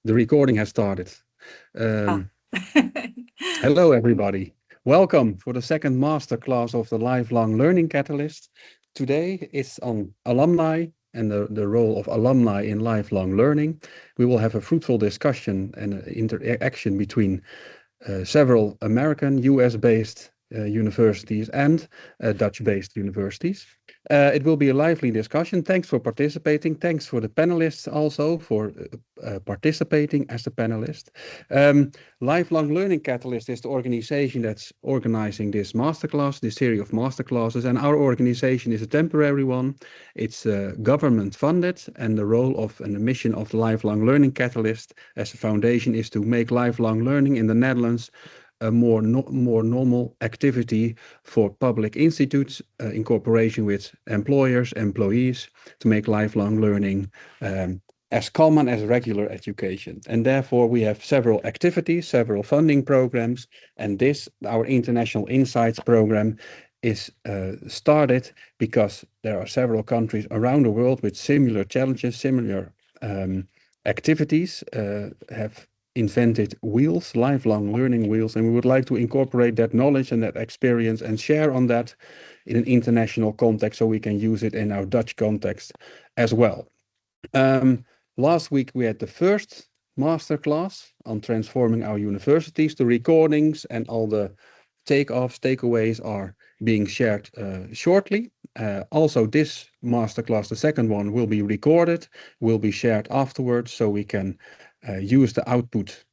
The recording has started. Hello, everybody. Welcome for the second masterclass of the Lifelong Learning Catalyst. Today is on alumni and the role of alumni in lifelong learning. We will have a fruitful discussion and interaction between several American, US-based universities and Dutch-based universities. It will be a lively discussion. Thanks for participating. Thanks for the panelists also for participating as the panelist. Lifelong Learning Catalyst is the organization that's organizing this masterclass, this series of masterclasses, and our organization is a temporary one. It's government funded, and the role of and the mission of the Lifelong Learning Catalyst as a foundation is to make lifelong learning in the Netherlands a more normal activity for public institutes in cooperation with employers, employees, to make lifelong learning as common as regular education. And therefore we have several activities, several funding programs, and this, our International Insights program, is started because there are several countries around the world with similar challenges, similar activities, have invented wheels, lifelong learning wheels, and we would like to incorporate that knowledge and that experience and share on that in an international context so we can use it in our Dutch context as well. Last week we had the first masterclass on transforming our universities. The recordings and all the takeaways are being shared shortly. Also this masterclass, the second one, will be recorded, will be shared afterwards so we can use the output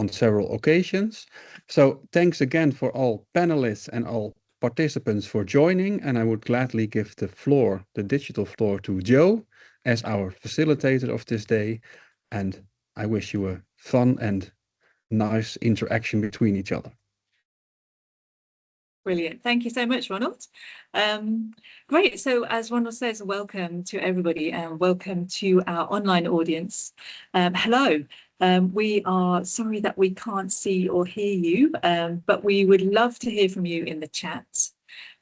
on several occasions. So thanks again for all panelists and all participants for joining, and I would gladly give the floor, the digital floor, to Joe as our facilitator of this day, and I wish you a fun and nice interaction between each other. Brilliant. Thank you so much, Ronald. Great. So as Ronald says, welcome to everybody and welcome to our online audience. Hello. We are sorry that we can't see or hear you, but we would love to hear from you in the chat.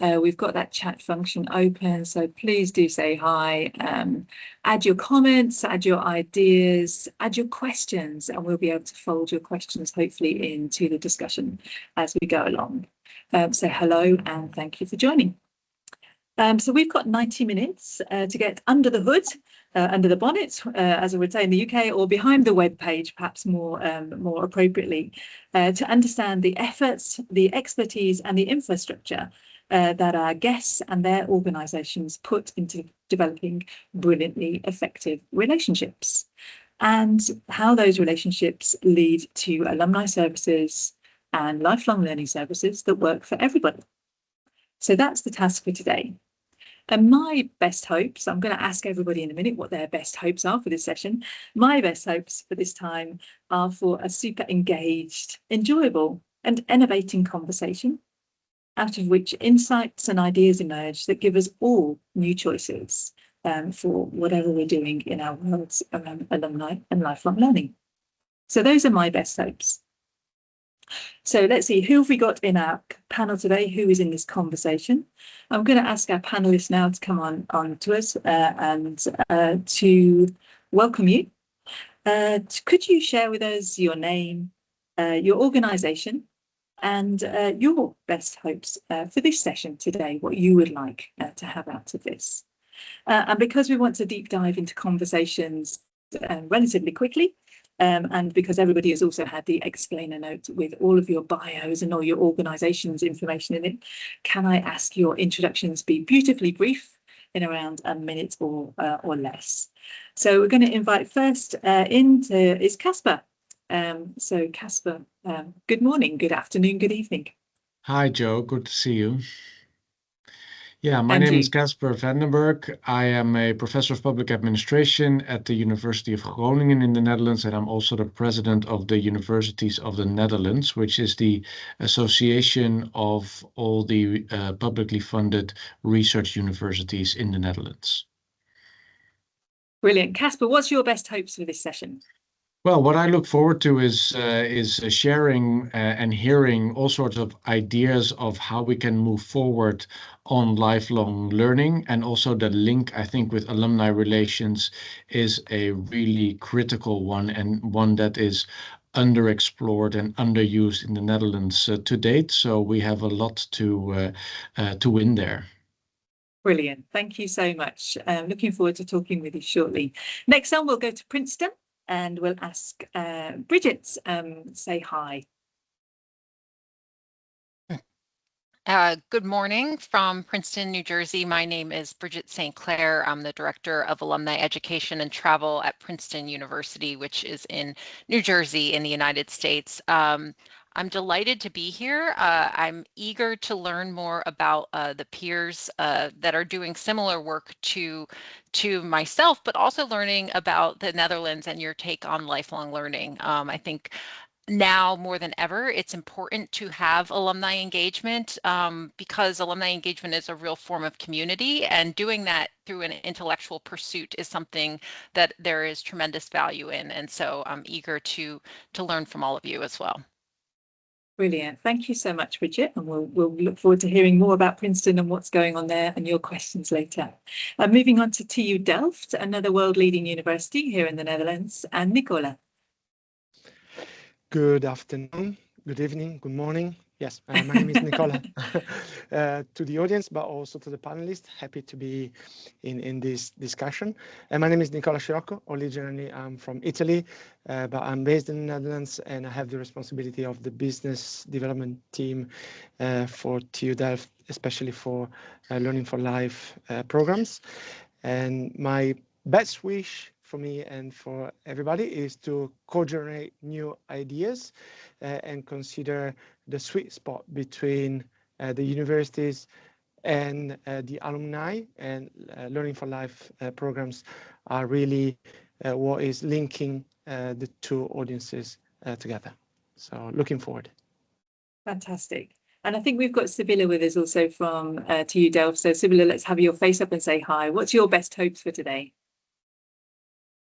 We've got that chat function open, so please do say hi, add your comments, add your ideas, add your questions, and we'll be able to fold your questions hopefully into the discussion as we go along. So hello and thank you for joining. So we've got 90 minutes to get under the hood, under the bonnet, as I would say in the UK, or behind the web page, perhaps more appropriately, to understand the efforts, the expertise and the infrastructure that our guests and their organisations put into developing brilliantly effective relationships, and how those relationships lead to alumni services and lifelong learning services that work for everybody. So that's the task for today. And my best hopes, I'm going to ask everybody in a minute what their best hopes are for this session. My best hopes for this time are for a super engaged, enjoyable and innovating conversation, out of which insights and ideas emerge that give us all new choices for whatever we're doing in our worlds around alumni and lifelong learning. So those are my best hopes. So let's see, who have we got in our panel today? Who is in this conversation? I'm going to ask our panelists now to come on to us and to welcome you. Could you share with us your name, your organisation, and your best hopes for this session today, what you would like to have out of this? And because we want to deep dive into conversations relatively quickly, and because everybody has also had the explainer note with all of your bios and all your organisation's information in it, can I ask your introductions be beautifully brief in around a minute or less? So we're going to invite first is Casper. So Casper, good morning, good afternoon, good evening. Hi, Joe. Good to see you. Yeah, my name is Casper Vandenberg. I am a professor of public administration at the University of Groningen in the Netherlands, and I'm also the president of the Universities of the Netherlands, which is the association of all the publicly funded research universities in the Netherlands. Brilliant. Casper, what's your best hopes for this session? Well, what I look forward to is sharing and hearing all sorts of ideas of how we can move forward on lifelong learning, and also the link, I think, with alumni relations is a really critical one, and one that is underexplored and underused in the Netherlands to date. So we have a lot to win there. Brilliant. Thank you so much. Looking forward to talking with you shortly. Next on, we'll go to Princeton and we'll ask Bridget, say hi. Good morning from Princeton, New Jersey. My name is Bridget St. Clair. I'm the Director of Alumni Education and Travel at Princeton University, which is in New Jersey in the United States. I'm delighted to be here. I'm eager to learn more about the peers that are doing similar work to myself, but also learning about the Netherlands and your take on lifelong learning. I think now more than ever, it's important to have alumni engagement because alumni engagement is a real form of community, and doing that through an intellectual pursuit is something that there is tremendous value in. And so I'm eager to learn from all of you as well. Brilliant. Thank you so much, Bridget. And we'll look forward to hearing more about Princeton and what's going on there and your questions later. Moving on to TU Delft, another world-leading university here in the Netherlands, and Nicola. Good afternoon, good evening, good morning. Yes, my name is Nicola. To the audience, but also to the panelists, happy to be in this discussion. My name is Nicola Scirocco. Originally, I'm from Italy, but I'm based in the Netherlands, and I have the responsibility of the business development team for TU Delft, especially for Learning for Life programs. And my best wish for me and for everybody is to co-generate new ideas and consider the sweet spot between the universities and the alumni, and Learning for Life programs are really what is linking the two audiences together. So looking forward. Fantastic. And I think we've got Sibylla with us also from TU Delft. So Sibylla, let's have your face up and say hi. What's your best hopes for today?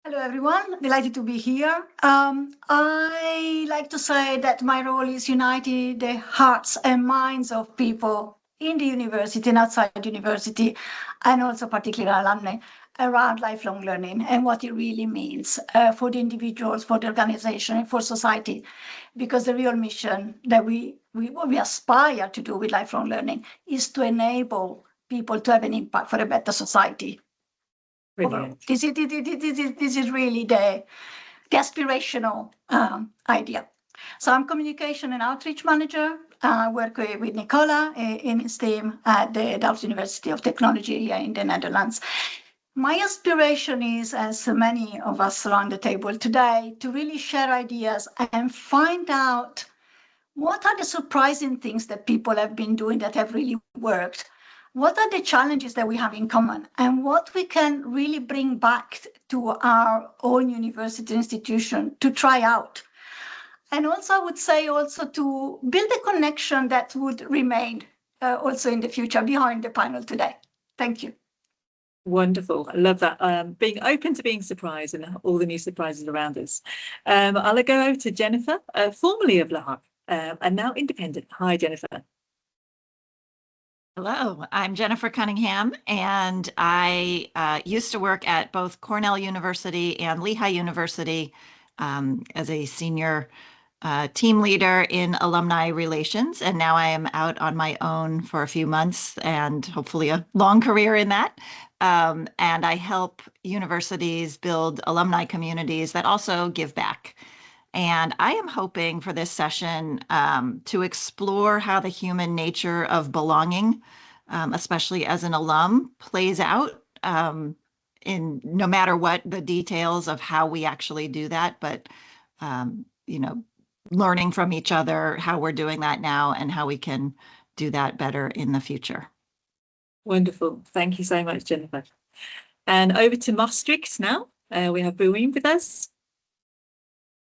Hello, everyone. Delighted to be here. I like to say that my role is uniting the hearts and minds of people in the university and outside the university, and also particularly alumni, around lifelong learning and what it really means for the individuals, for the organization, and for society. Because the real mission that what we aspire to do with lifelong learning is to enable people to have an impact for a better society. Brilliant. This is really the aspirational idea. So I'm communication and outreach manager. I work with Nicola in his team at the Delft University of Technology here in the Netherlands. My aspiration is, as many of us around the table today, to really share ideas and find out what are the surprising things that people have been doing that have really worked. What are the challenges that we have in common, and what we can really bring back to our own university institution to try out. And also, I would say also to build a connection that would remain also in the future behind the panel today. Thank you. Wonderful. I love that. Being open to being surprised and all the new surprises around us. I'll go over to Jennifer, formerly of Lehigh, and now independent. Hi, Jennifer. Hello, I'm Jennifer Cunningham, and I used to work at both Cornell University and Lehigh University as a senior team leader in alumni relations, and now I am out on my own for a few months and hopefully a long career in that. And I help universities build alumni communities that also give back. And I am hoping for this session to explore how the human nature of belonging, especially as an alum, plays out in no matter what the details of how we actually do that, but learning from each other how we're doing that now and how we can do that better in the future. Wonderful. Thank you so much, Jennifer. And over to Maastricht now. We have Boeing with us.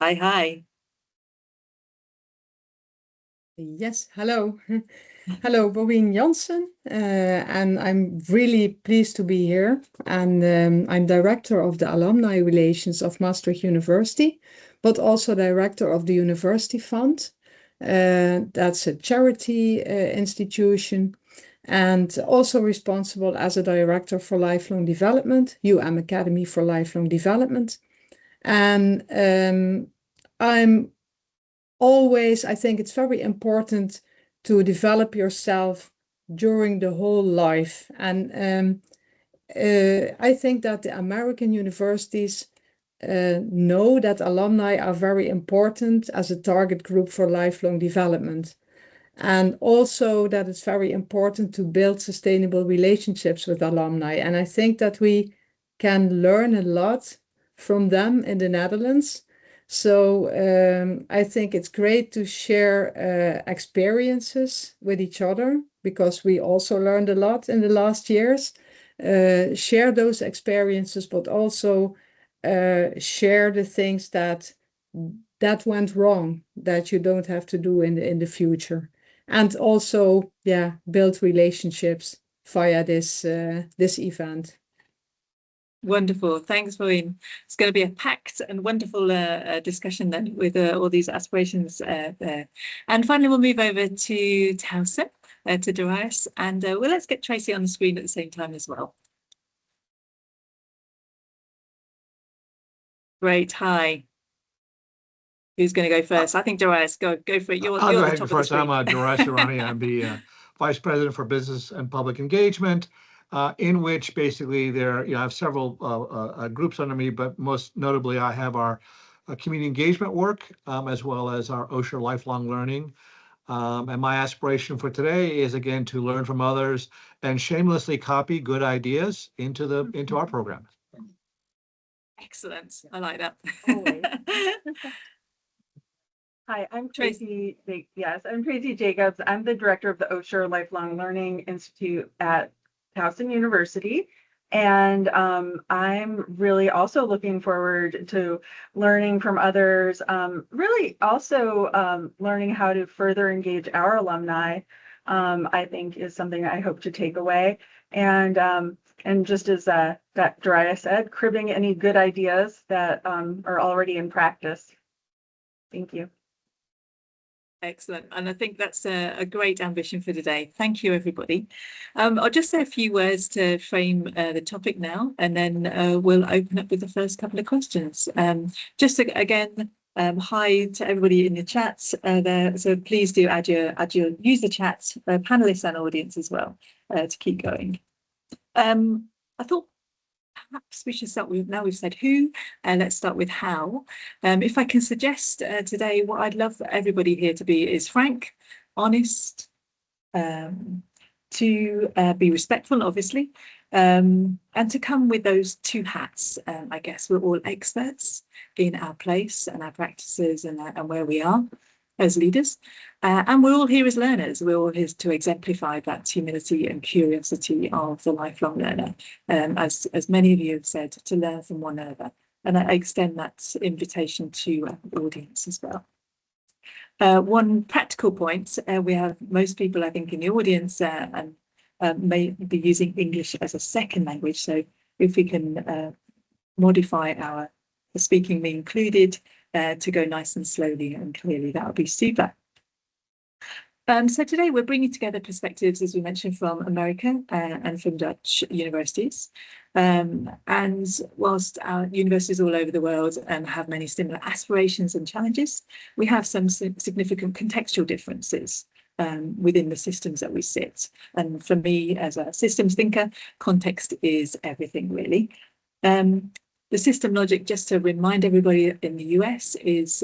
Hi. Yes, hello. Hello, Bobien Jansen, and I'm really pleased to be here. And I'm director of the alumni relations of Maastricht University, but also director of the University Fund. That's a charity institution, and also responsible as a director for lifelong development, UM Academy for Lifelong Development. And I think it's very important to develop yourself during the whole life. And I think that the American universities know that alumni are very important as a target group for lifelong development. And also that it's very important to build sustainable relationships with alumni. And I think that we can learn a lot from them in the Netherlands. So I think it's great to share experiences with each other, because we also learned a lot in the last years. Share those experiences, but also share the things that went wrong, that you don't have to do in the future. And also, build relationships via this event. Wonderful. Thanks, Pauline. It's going to be a packed and wonderful discussion then with all these aspirations there. And finally, we'll move over to Towson, to Darius, and let's get Tracy on the screen at the same time as well. Great. Hi. Who's going to go first? I think Darius, go for it. You're I'll go the ahead top first. of the I'm Darius Irani. I'm the Vice President for Business and Public Engagement, in which basically I have several groups under me, but most notably I have our community engagement work, as well as our OSHA lifelong learning. And my aspiration for today is, again, to learn from others and shamelessly copy good ideas into our program. Excellent. I like that. Hi, I'm Tracy. Yes, I'm Tracy Jacobs. I'm the director of the OSHA Lifelong Learning Institute at Towson University. And I'm really also looking forward to learning from others, really also learning how to further engage our alumni, I think is something I hope to take away. And just as that Darius said, cribbing any good ideas that are already in practice. Thank you. Excellent. And I think that's a great ambition for today. Thank you, everybody. I'll just say a few words to frame the topic now, and then we'll open up with the first couple of questions. Just to, again, hi to everybody in the chat there. So please do use the chat, panelists and audience as well, to keep going. I thought perhaps we should start with, now we've said who, and let's start with how. If I can suggest today, what I'd love for everybody here to be is frank, honest, to be respectful, obviously, and to come with those two hats. I guess we're all experts in our place and our practices and where we are as leaders, and we're all here as learners. We're all here to exemplify that humility and curiosity of the lifelong learner, as many of you have said, to learn from one another. And I extend that invitation to the audience as well. One practical point, we have most people, I think, in the audience and may be using English as a second language. So if we can modify our speaking me included to go nice and slowly and clearly, that would be super. So today we're bringing together perspectives, as we mentioned, from America and from Dutch universities. And whilst our universities all over the world have many similar aspirations and challenges, we have some significant contextual differences within the systems that we sit. And for me, as a systems thinker, context is everything, really. The system logic, just to remind everybody, in the US is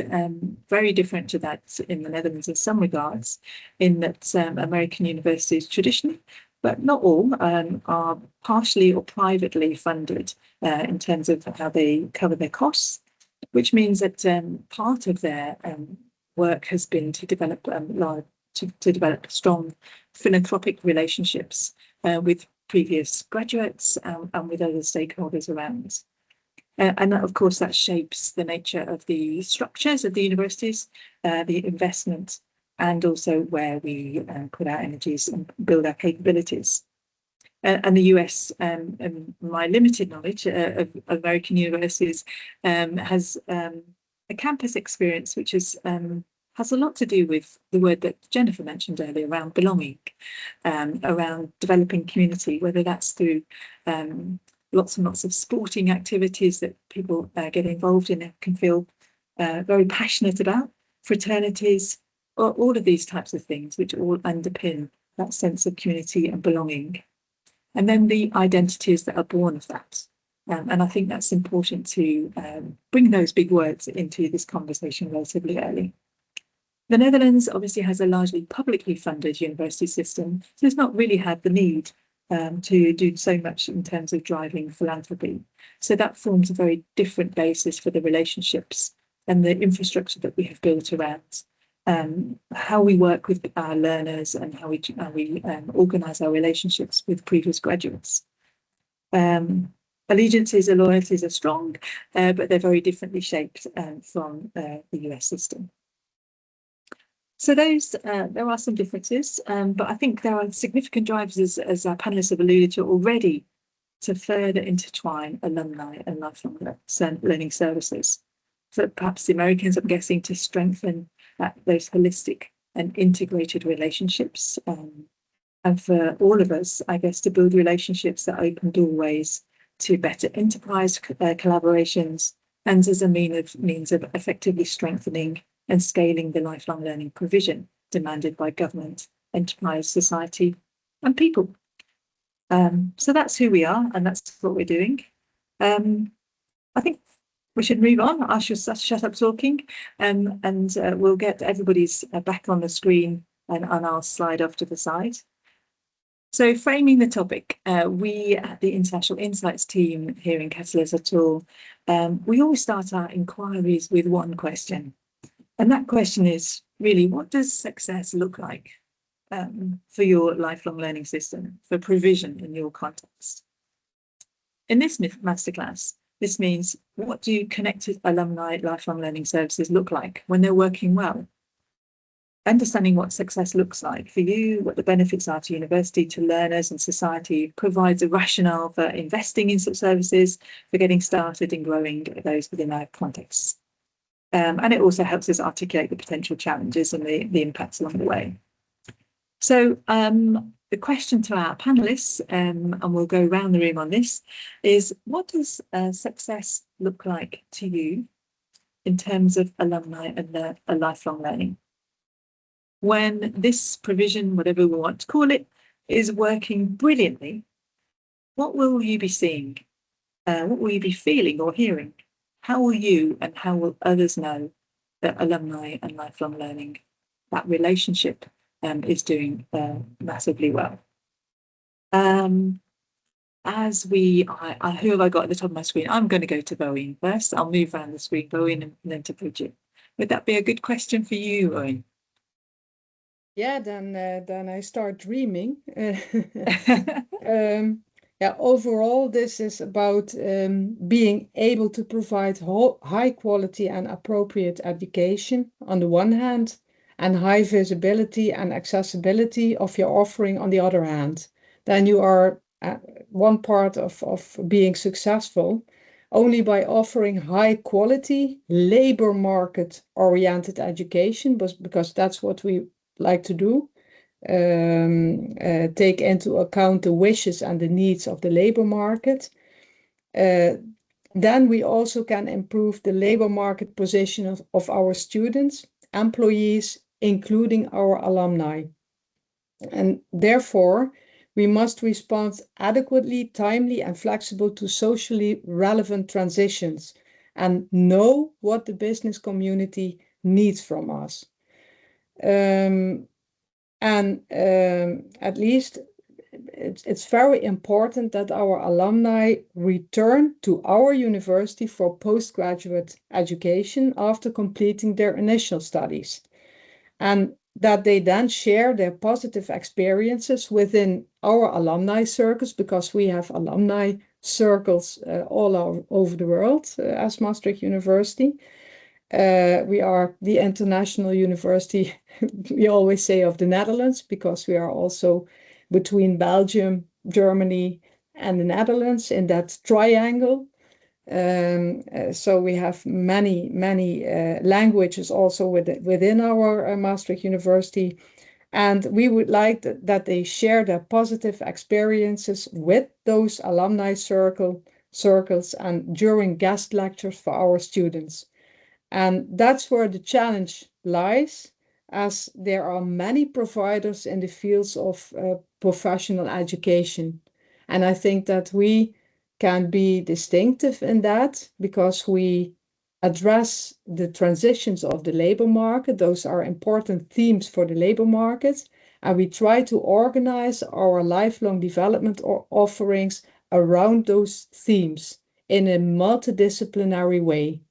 very different to that in the Netherlands in some regards, in that American universities traditionally, but not all, are partially or privately funded in terms of how they cover their costs, which means that part of their work has been to develop strong philanthropic relationships with previous graduates and with other stakeholders around. And of course, that shapes the nature of the structures of the universities, the investment, and also where we put our energies and build our capabilities. And the US, and my limited knowledge of American universities, has a campus experience which is has a lot to do with the word that Jennifer mentioned earlier around belonging, around developing community, whether that's through lots and lots of sporting activities that people get involved in and can feel very passionate about, fraternities, or all of these types of things which all underpin that sense of community and belonging. And then the identities that are born of that. And I think that's important to bring those big words into this conversation relatively early. The Netherlands obviously has a largely publicly funded university system, so it's not really had the need to do so much in terms of driving philanthropy. So that forms a very different basis for the relationships and the infrastructure that we have built around how we work with our learners and how we organise our relationships with previous graduates. Allegiances and loyalties are strong, but they're very differently shaped from the US system. So those there are some differences, but I think there are significant drivers, as our panelists have alluded to already, to further intertwine alumni and lifelong learning services. So perhaps the Americans, I'm guessing, to strengthen those holistic and integrated relationships, and for all of us, I guess, to build relationships that open doorways to better enterprise collaborations, and as a means of effectively strengthening and scaling the lifelong learning provision demanded by government, enterprise, society, and people. So that's who we are, and that's what we're doing. I think we should move on. I should shut up talking, and we'll get everybody's back on the screen, and I'll slide off to the side. So framing the topic, we at the International Insights team here in Catalyst at all, we always start our inquiries with one question. And that question is really, what does success look like for your lifelong learning system, for provision in your context? In this masterclass, this means, what do connected alumni lifelong learning services look like when they're working well? Understanding what success looks like for you, what the benefits are to university, to learners and society, provides a rationale for investing in such services, for getting started and growing those within our contexts. And it also helps us articulate the potential challenges and the impacts along the way. So the question to our panelists, and we'll go around the room on this, is what does success look like to you in terms of alumni and lifelong learning? When this provision, whatever we want to call it, is working brilliantly, what will you be seeing? What will you be feeling or hearing? How will you and how will others know that alumni and lifelong learning, that relationship, is doing massively well? Who have I got at the top of my screen? I'm going to go to Bowen first. I'll move around the screen, Bowen, and then to Bridget. Would that be a good question for you, Bowen? Yeah, then I start dreaming. Yeah, overall, this is about being able to provide high quality and appropriate education on the one hand, and high visibility and accessibility of your offering on the other hand. Then you are one part of being successful only by offering high quality, labor market oriented education, because that's what we like to do. Take into account the wishes and the needs of the labor market. Then we also can improve the labor market position of our students, employees, including our alumni. And therefore, we must respond adequately, timely, and flexible to socially relevant transitions and know what the business community needs from us. At least it's very important that our alumni return to our university for postgraduate education after completing their initial studies, and that they then share their positive experiences within our alumni circles, because we have alumni circles all over the world as Maastricht University. We are the international university, we always say, of the Netherlands, because we are also between Belgium, Germany, and the Netherlands in that triangle. So we have many languages also within our Maastricht University. And we would like that they share their positive experiences with those alumni circles and during guest lectures for our students. And that's where the challenge lies, as there are many providers in the fields of professional education. And I think that we can be distinctive in that because we address the transitions of the labor market. Those are important themes for the labor market. And we try to organize our lifelong development offerings around those themes in a multidisciplinary way.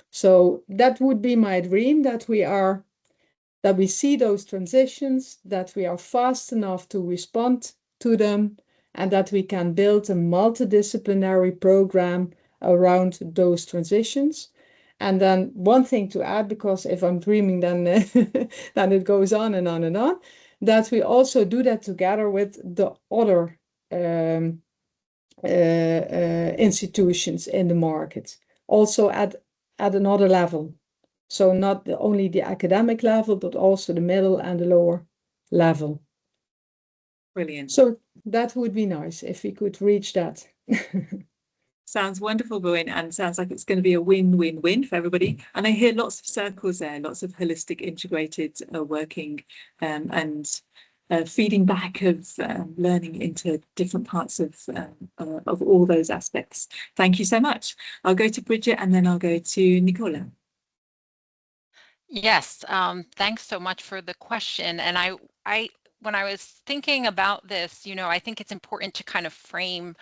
So that would be my dream, that we see those transitions, that we are fast enough to respond to them, and that we can build a multidisciplinary program around those transitions. And then one thing to add, because if I'm dreaming, then then it goes on and on and on, that we also do that together with the other institutions in the market, also at another level. So not only the academic level, but also the middle and the lower level. Brilliant. So that would be nice if we could reach that. Sounds wonderful, Bowen, and sounds like it's going to be a win-win-win for everybody. And I hear lots of circles there, lots of holistic, integrated working and feeding back of learning into different parts of all those aspects. Thank you so much. I'll go to Bridget and then I'll go to Nicola. Yes, thanks so much for the question. And I when I was thinking about this, I think it's important to kind of frame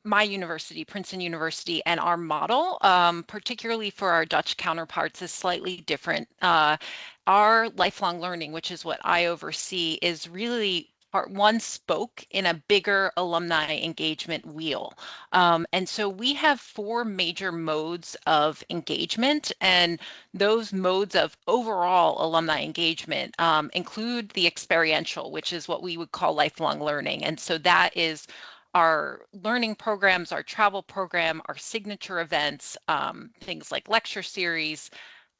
my university, Princeton University, and our model, particularly for our Dutch counterparts, is slightly different. Our lifelong learning, which is what I oversee, is really one spoke in a bigger alumni engagement wheel. And so we have 4 major modes of engagement, and those modes of overall alumni engagement include the experiential, which is what we would call lifelong learning. And so that is our learning programs, our travel program, our signature events, things like lecture series,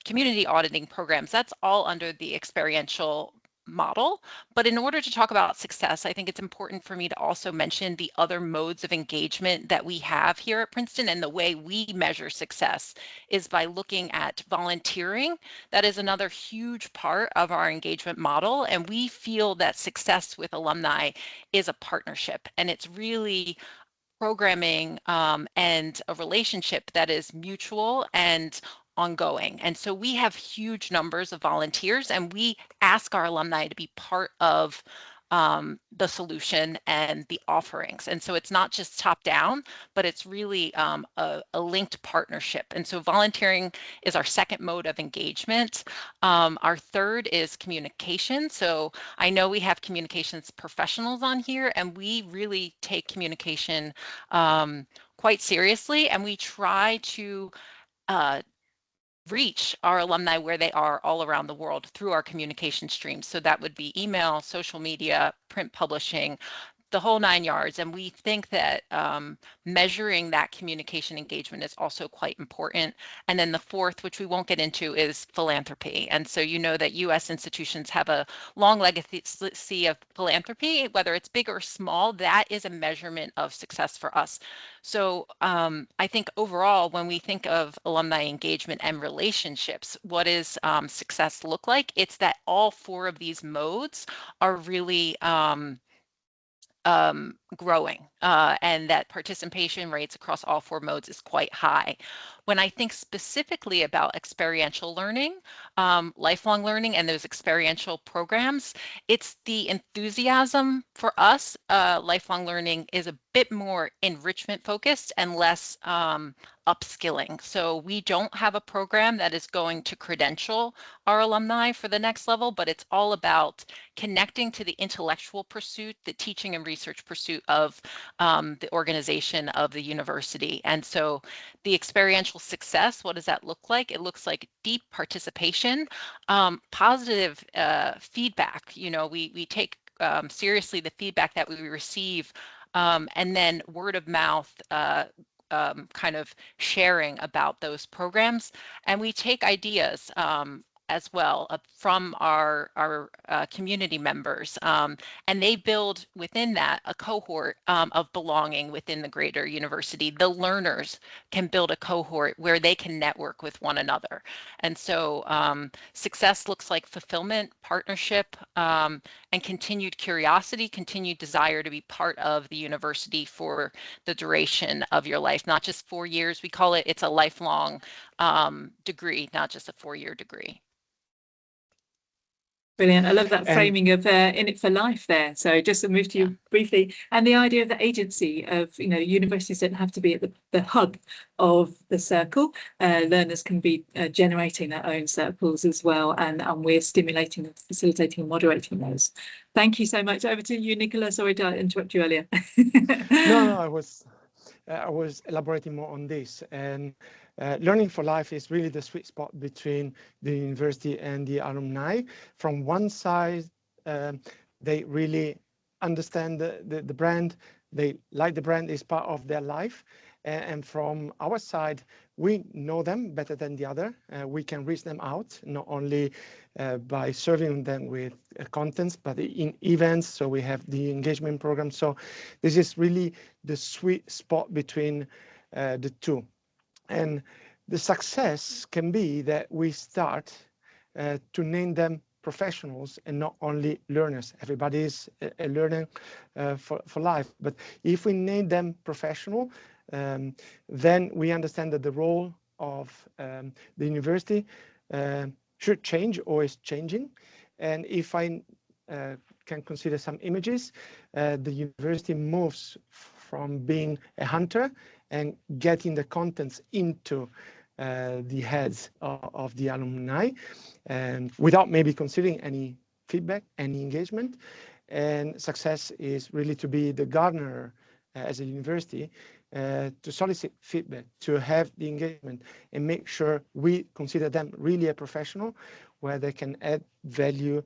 community auditing programs. That's all under the experiential model. But in order to talk about success, I think it's important for me to also mention the other modes of engagement that we have here at Princeton. And the way we measure success is by looking at volunteering. That is another huge part of our engagement model. And we feel that success with alumni is a partnership, and it's really programming and a relationship that is mutual and ongoing. And so we have huge numbers of volunteers, and we ask our alumni to be part of the solution and the offerings. And so it's not just top down, but it's really a linked partnership. And so volunteering is our second mode of engagement. Our third is communication. So I know we have communications professionals on here, and we really take communication quite seriously, and we try to reach our alumni where they are all around the world through our communication streams. So that would be email, social media, print publishing, the whole 9 yards. And we think that measuring that communication engagement is also quite important. And then the fourth, which we won't get into, is philanthropy. And so you know that U.S. institutions have a long legacy of philanthropy, whether it's big or small. That is a measurement of success for us. So I think overall, when we think of alumni engagement and relationships, what does success look like? It's that all 4 of these modes are really growing, and that participation rates across all 4 modes is quite high. When I think specifically about experiential learning, lifelong learning, and those experiential programs, it's the enthusiasm for us. Lifelong learning is a bit more enrichment focused and less upskilling. So we don't have a program that is going to credential our alumni for the next level, but it's all about connecting to the intellectual pursuit, the teaching and research pursuit of the organization of the university. And so the experiential success, what does that look like? It looks like deep participation, positive feedback. You know, we take seriously the feedback that we receive, and then word of mouth kind of sharing about those programs. And we take ideas as well from our community members, and they build within that a cohort of belonging within the greater university. The learners can build a cohort where they can network with one another. And so success looks like fulfillment, partnership, and continued curiosity, continued desire to be part of the university for the duration of your life, not just 4 years. We call it, it's a lifelong degree, not just a 4-year degree. Brilliant. I love that framing of in it for life there. So just to move to you briefly, and the idea of the agency of, you know, universities don't have to be at the hub of the circle. Learners can be generating their own circles as well, and we're stimulating, facilitating and moderating those. Thank you so much. Over to you, Nicola. Sorry to interrupt you earlier. No, I was elaborating more on this, and learning for life is really the sweet spot between the university and the alumni. From one side, they really understand the brand, they like the brand, is part of their life, and from our side, we know them better than the other. We can reach them out, not only by serving them with contents, but in events. So we have the engagement program. So this is really the sweet spot between the two. And the success can be that we start to name them professionals and not only learners. Everybody is a learner for life. But if we name them professional, then we understand that the role of the university should change or is changing. And if I can consider some images, the university moves from being a hunter and getting the contents into the heads of the alumni, and without maybe considering any feedback, any engagement. And success is really to be the gardener as a university, to solicit feedback, to have the engagement, and make sure we consider them really a professional, where they can add value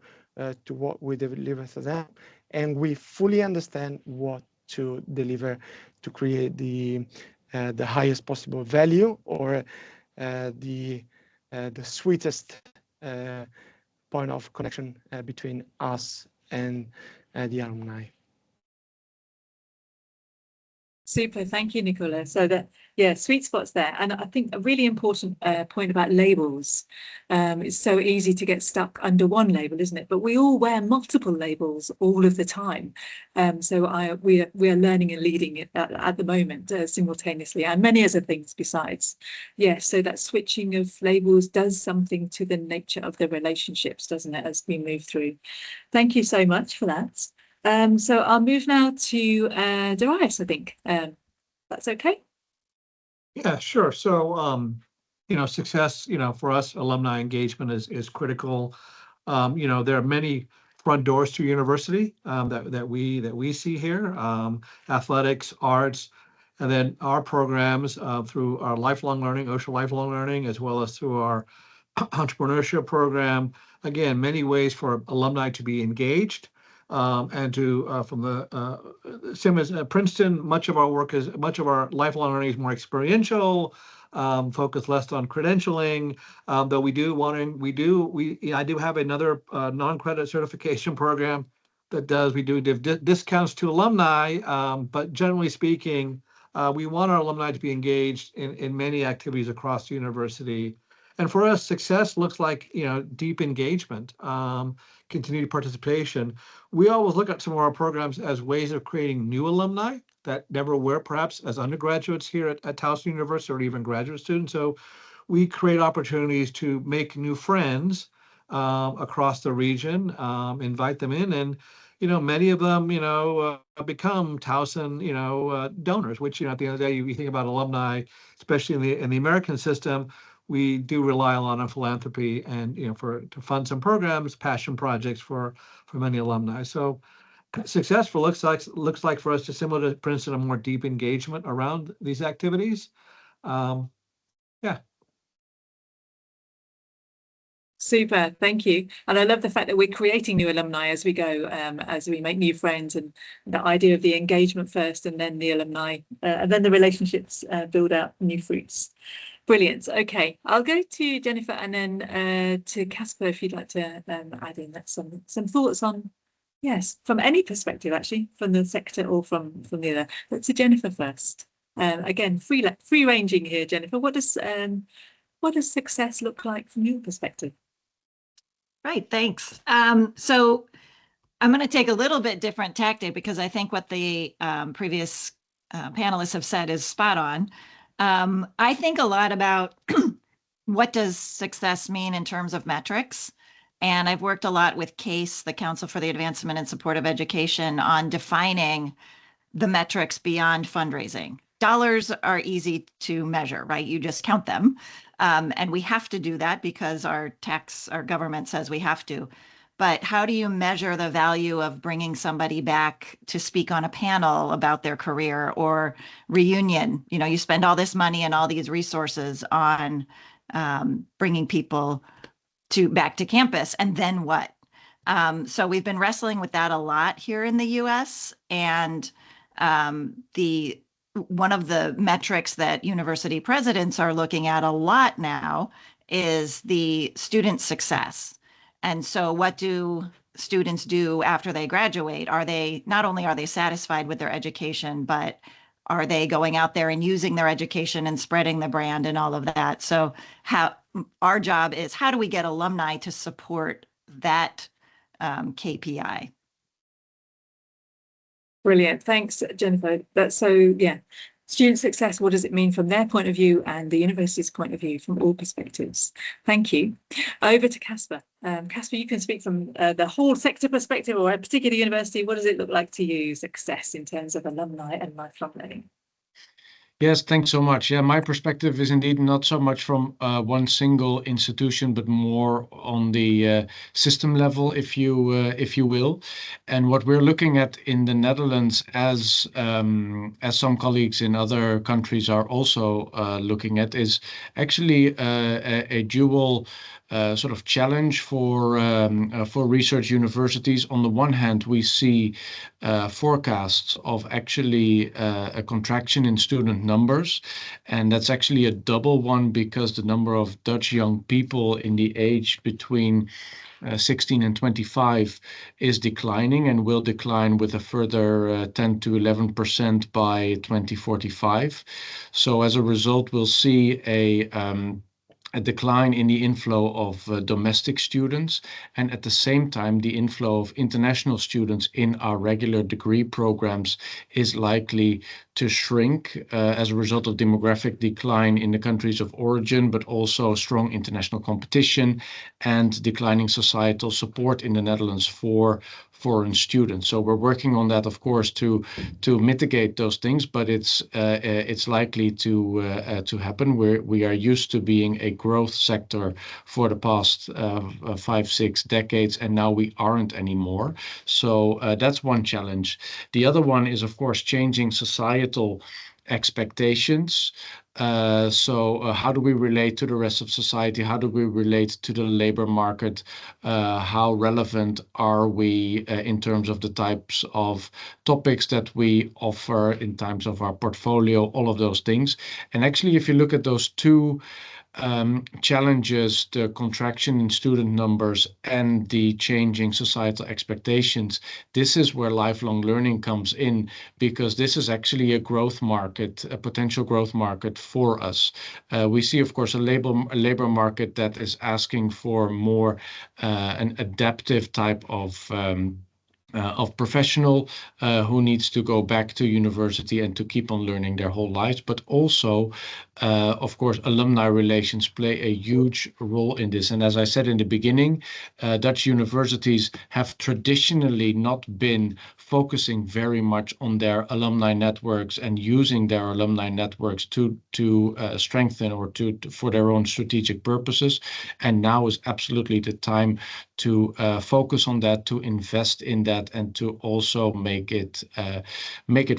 to what we deliver to them, and we fully understand what to deliver to create the highest possible value, or the sweetest point of connection between us and the alumni. Super, thank you, Nicola. So that, yeah, sweet spots there. And I think a really important point about labels. It's so easy to get stuck under one label, isn't it? But we all wear multiple labels all of the time. So we are learning and leading it at the moment simultaneously, and many other things besides. Yes, so that switching of labels does something to the nature of the relationships, doesn't it, as we move through. Thank you so much for that. So I'll move now to Darius, I think. That's okay? Yeah, sure. So, you know, success, you know, for us, alumni engagement is critical. You know, there are many front doors to university that we see here, athletics, arts, and then our programs through our lifelong learning, OSHA lifelong learning, as well as through our entrepreneurship program. Again, many ways for alumni to be engaged. And to from the same as Princeton, much of our lifelong learning is more experiential, focused less on credentialing. Though I do have another non-credit certification program that we do give discounts to alumni. But generally speaking, we want our alumni to be engaged in many activities across the university. And for us, success looks like, you know, deep engagement, continued participation. We always look at some of our programs as ways of creating new alumni that never were perhaps as undergraduates here at Towson University, or even graduate students. So we create opportunities to make new friends across the region, invite them in, and many of them, become Towson, donors, which, at the end of the day, you think about alumni, especially in the American system, we do rely a lot on philanthropy and, to fund some programs, passion projects for many alumni. So successful looks like for us, just similar to Princeton, a more deep engagement around these activities. Yeah. Super, thank you. And I love the fact that we're creating new alumni as we go, as we make new friends, and the idea of the engagement first and then the alumni, and then the relationships build out new fruits. Brilliant. Okay, I'll go to Jennifer and then to Casper if you'd like to add in some thoughts on, yes, from any perspective actually, from the sector or from the other. But to Jennifer first. Again, free ranging here, Jennifer. What does success look like from your perspective? Right, thanks. So I'm going to take a little bit different tactic because I think what the previous panelists have said is spot on. I think a lot about what does success mean in terms of metrics. And I've worked a lot with CASE, the Council for the Advancement and Support of Education, on defining the metrics beyond fundraising. Dollars are easy to measure, right? You just count them. And we have to do that because our government says we have to. But how do you measure the value of bringing somebody back to speak on a panel about their career or reunion? You spend all this money and all these resources on bringing people back to campus, and then what? So we've been wrestling with that a lot here in the US. And one of the metrics that university presidents are looking at a lot now is the student success. And so what do students do after they graduate? Not only are they satisfied with their education, but are they going out there and using their education and spreading the brand and all of that? So our job is, how do we get alumni to support that KPI? Brilliant. Thanks, Jennifer. That's so, yeah. Student success, what does it mean from their point of view and the university's point of view from all perspectives? Thank you. Over to Casper. Casper, you can speak from the whole sector perspective or a particular university. What does it look like to you, success in terms of alumni and lifelong learning? Yes, thanks so much. Yeah, my perspective is indeed not so much from one single institution, but more on the system level, if you will. And what we're looking at in the Netherlands, as some colleagues in other countries are also looking at, is actually a dual sort of challenge for research universities. On the one hand, we see forecasts of actually a contraction in student numbers, and that's actually a double one because the number of Dutch young people in the age between 16 and 25 is declining and will decline with a further 10 to 11% by 2045. So as a result, we'll see a decline in the inflow of domestic students, and at the same time the inflow of international students in our regular degree programs is likely to shrink as a result of demographic decline in the countries of origin, but also strong international competition and declining societal support in the Netherlands for foreign students. So we're working on that, of course, to mitigate those things, but it's likely to happen. We are used to being a growth sector for the past 5-6 decades, and now we aren't anymore. So that's one challenge. The other one is, of course, changing societal expectations. So how do we relate to the rest of society? How do we relate to the labor market? How relevant are we in terms of the types of topics that we offer, in terms of our portfolio, all of those things. And actually, if you look at those two challenges, the contraction in student numbers and the changing societal expectations, this is where lifelong learning comes in, because this is actually a growth market, a potential growth market for us. We see, of course, a labor market that is asking for more an adaptive type of professional who needs to go back to university and to keep on learning their whole lives, but also, of course, alumni relations play a huge role in this. And as I said in the beginning, Dutch universities have traditionally not been focusing very much on their alumni networks and using their alumni networks to strengthen or for their own strategic purposes. And now is absolutely the time to focus on that, to invest in that, and to also make it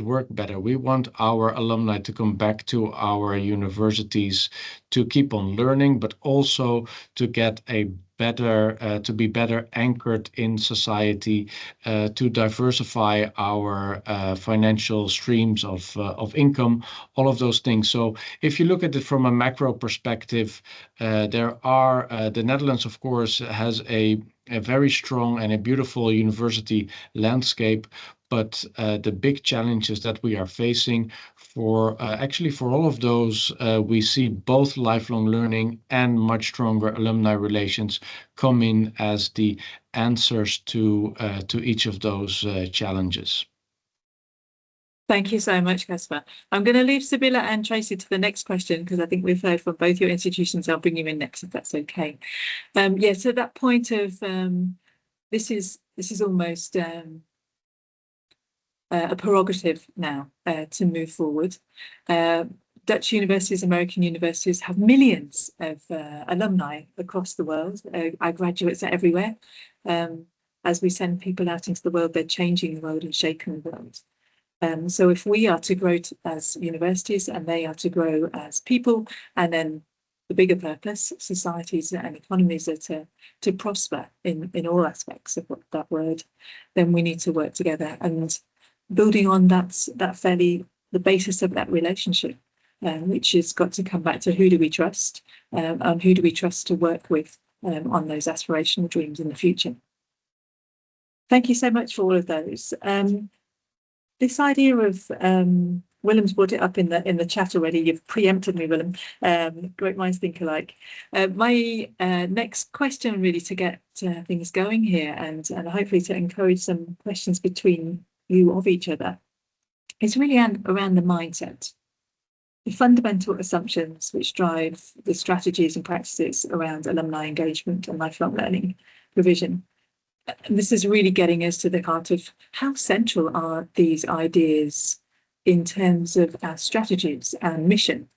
work better. We want our alumni to come back to our universities to keep on learning, but also to get to be better anchored in society, to diversify our financial streams of income, all of those things. So if you look at it from a macro perspective, the Netherlands, of course, has a very strong and a beautiful university landscape, but the big challenges that we are facing for all of those, we see both lifelong learning and much stronger alumni relations come in as the answers to each of those challenges. Thank you so much, Casper. I'm going to leave Sibylla and Tracy to the next question because I think we've heard from both your institutions. I'll bring you in next if that's okay. Yeah, so that point of this is almost a prerogative now to move forward. Dutch universities, American universities have millions of alumni across the world. Our graduates are everywhere. As we send people out into the world, they're changing the world and shaping the world. So if we are to grow as universities and they are to grow as people, and then the bigger purpose, societies and economies are to prosper in all aspects of that word, then we need to work together. And building on the basis of that relationship, which has got to come back to who do we trust, and who do we trust to work with on those aspirational dreams in the future. Thank you so much for all of those. This idea of Willem's brought it up in the chat already. You've preempted me, Willem. Great minds think alike. My next question, really, to get things going here, and hopefully to encourage some questions between you of each other, is really around the mindset, the fundamental assumptions which drive the strategies and practices around alumni engagement and lifelong learning provision. And this is really getting us to the heart of how central are these ideas in terms of our strategies, our mission,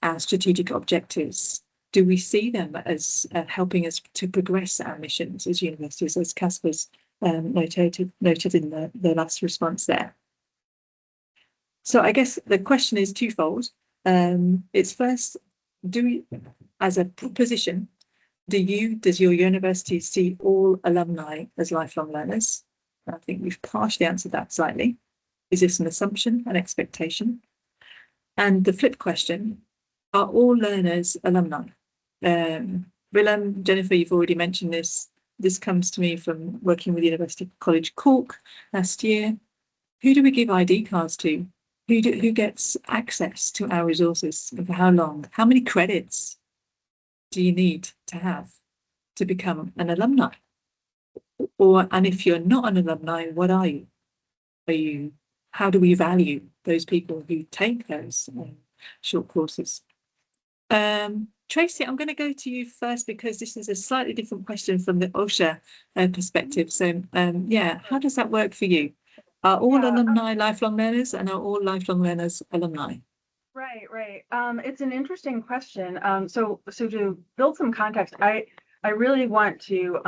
our strategic objectives. Do we see them as helping us to progress our missions as universities, as Casper's noted in the last response there? So I guess the question is twofold. It's first, as a proposition, does your university see all alumni as lifelong learners? I think we've partially answered that slightly. Is this an assumption, an expectation? And the flip question, are all learners alumni? Willem, Jennifer, you've already mentioned this. This comes to me from working with University College Cork last year. Who do we give ID cards to? Who gets access to our resources and for how long? How many credits do you need to have to become an alumni? And if you're not an alumni, what are you? How do we value those people who take those short courses? Tracy, I'm going to go to you first because this is a slightly different question from the OSHA perspective. So yeah, how does that work for you? Are all alumni lifelong learners, and are all lifelong learners alumni? Right. It's an interesting question. So to build some context, I really want to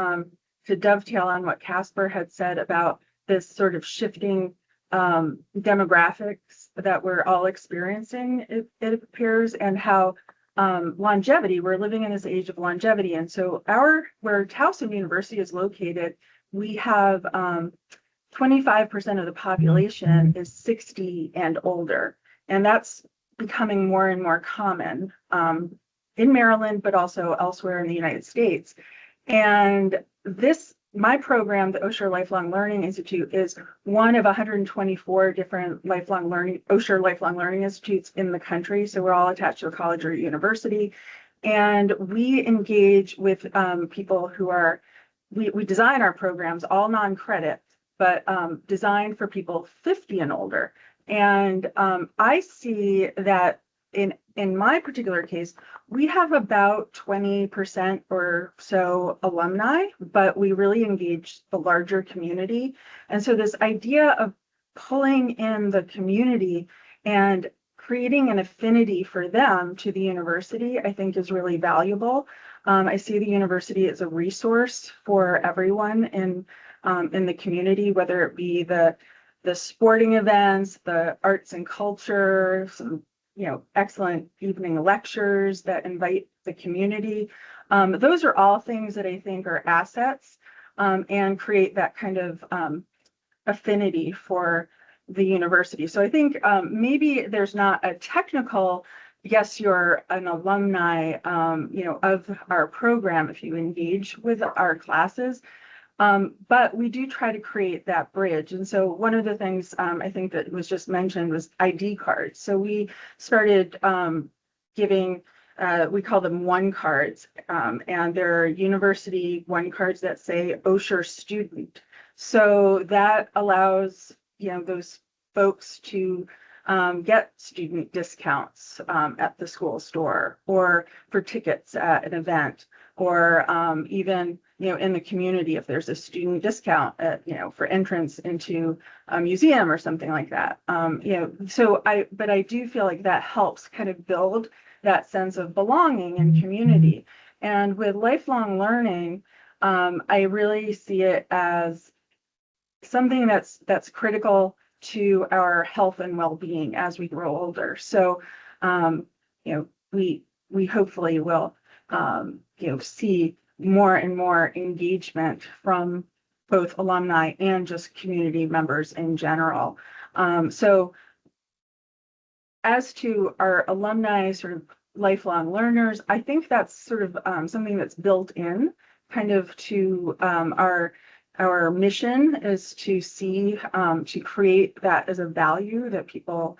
dovetail on what Casper had said about this sort of shifting demographics that we're all experiencing, it appears, and how longevity, we're living in this age of longevity. And so where Towson University is located, we have 25% of the population is 60 and older. And that's becoming more and more common in Maryland, but also elsewhere in the United States. And my program, the Osher Lifelong Learning Institute, is one of 124 different Osher Lifelong Learning Institutes in the country. So we're all attached to a college or university. And we engage with people who we design our programs all non-credit, but designed for people 50 and older. And I see that in my particular case, we have about 20% or so alumni, but we really engage the larger community. And so this idea of pulling in the community and creating an affinity for them to the university, I think is really valuable. I see the university as a resource for everyone in the community, whether it be the sporting events, the arts and culture, some excellent evening lectures that invite the community. Those are all things that I think are assets and create that kind of affinity for the university. So I think maybe there's not a technical, yes, you're an alumni, of our program if you engage with our classes. But we do try to create that bridge. And so one of the things I think that was just mentioned was ID cards. So we started giving, we call them one cards, and they're university one cards that say OSHER student. So that allows, those folks to get student discounts at the school store, or for tickets at an event, or even in the community if there's a student discount at, for entrance into a museum or something like that. So I do feel like that helps kind of build that sense of belonging and community. And with lifelong learning, I really see it as something that's critical to our health and well-being as we grow older. So, we hopefully will, see more and more engagement from both alumni and just community members in general. So as to our alumni sort of lifelong learners, I think that's sort of something that's built in kind of to our mission is to see, to create that as a value that people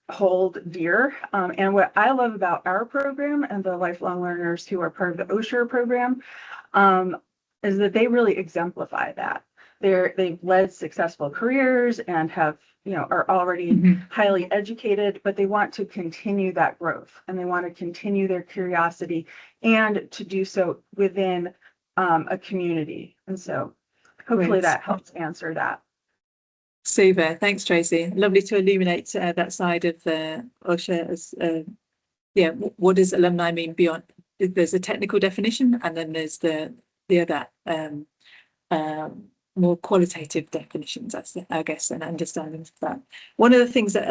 hold dear. And what I love about our program and the lifelong learners who are part of the OSHER program is that they really exemplify that. They've led successful careers and have, are already highly educated, but they want to continue that growth and they want to continue their curiosity and to do so within a community. And so hopefully that helps answer that. Super. Thanks, Tracy. Lovely to illuminate that side of OSHER as, what does alumni mean beyond? There's a technical definition, and then there's the other more qualitative definitions, I guess, and understandings of that. One of the things that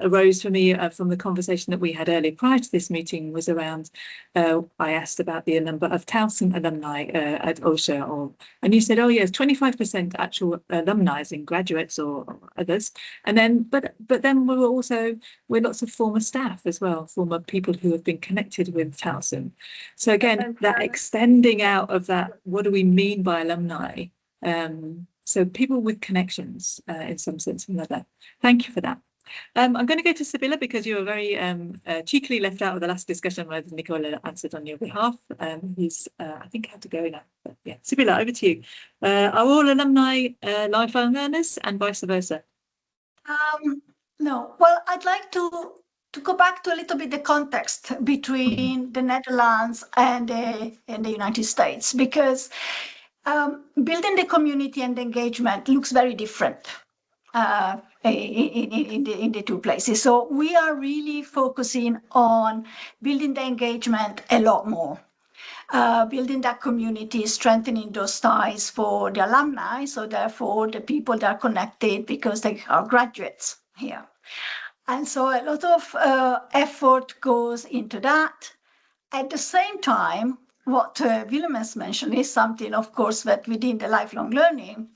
arose for me from the conversation that we had earlier prior to this meeting was around, I asked about the number of Towson alumni at OSHER, and you said, oh yes, 25% actual alumni in graduates or others, and then but then we're lots of former staff as well, former people who have been connected with Towson. So again, that extending out of that, what do we mean by alumni? So people with connections in some sense or another. Thank you for that. I'm going to go to Sibylla because you were very cheekily left out of the last discussion where Nicola answered on your behalf. He's, I think, had to go now. But yeah, Sibylla, over to you. Are all alumni lifelong learners and vice versa? No. Well, I'd like to go back to a little bit the context between the Netherlands and the United States, because building the community and engagement looks very different in the two places. So we are really focusing on building the engagement a lot more, building that community, strengthening those ties for the alumni. So therefore, the people that are connected because they are graduates here. And so a lot of effort goes into that. At the same time, what Willem has mentioned is something, of course, that within the lifelong learning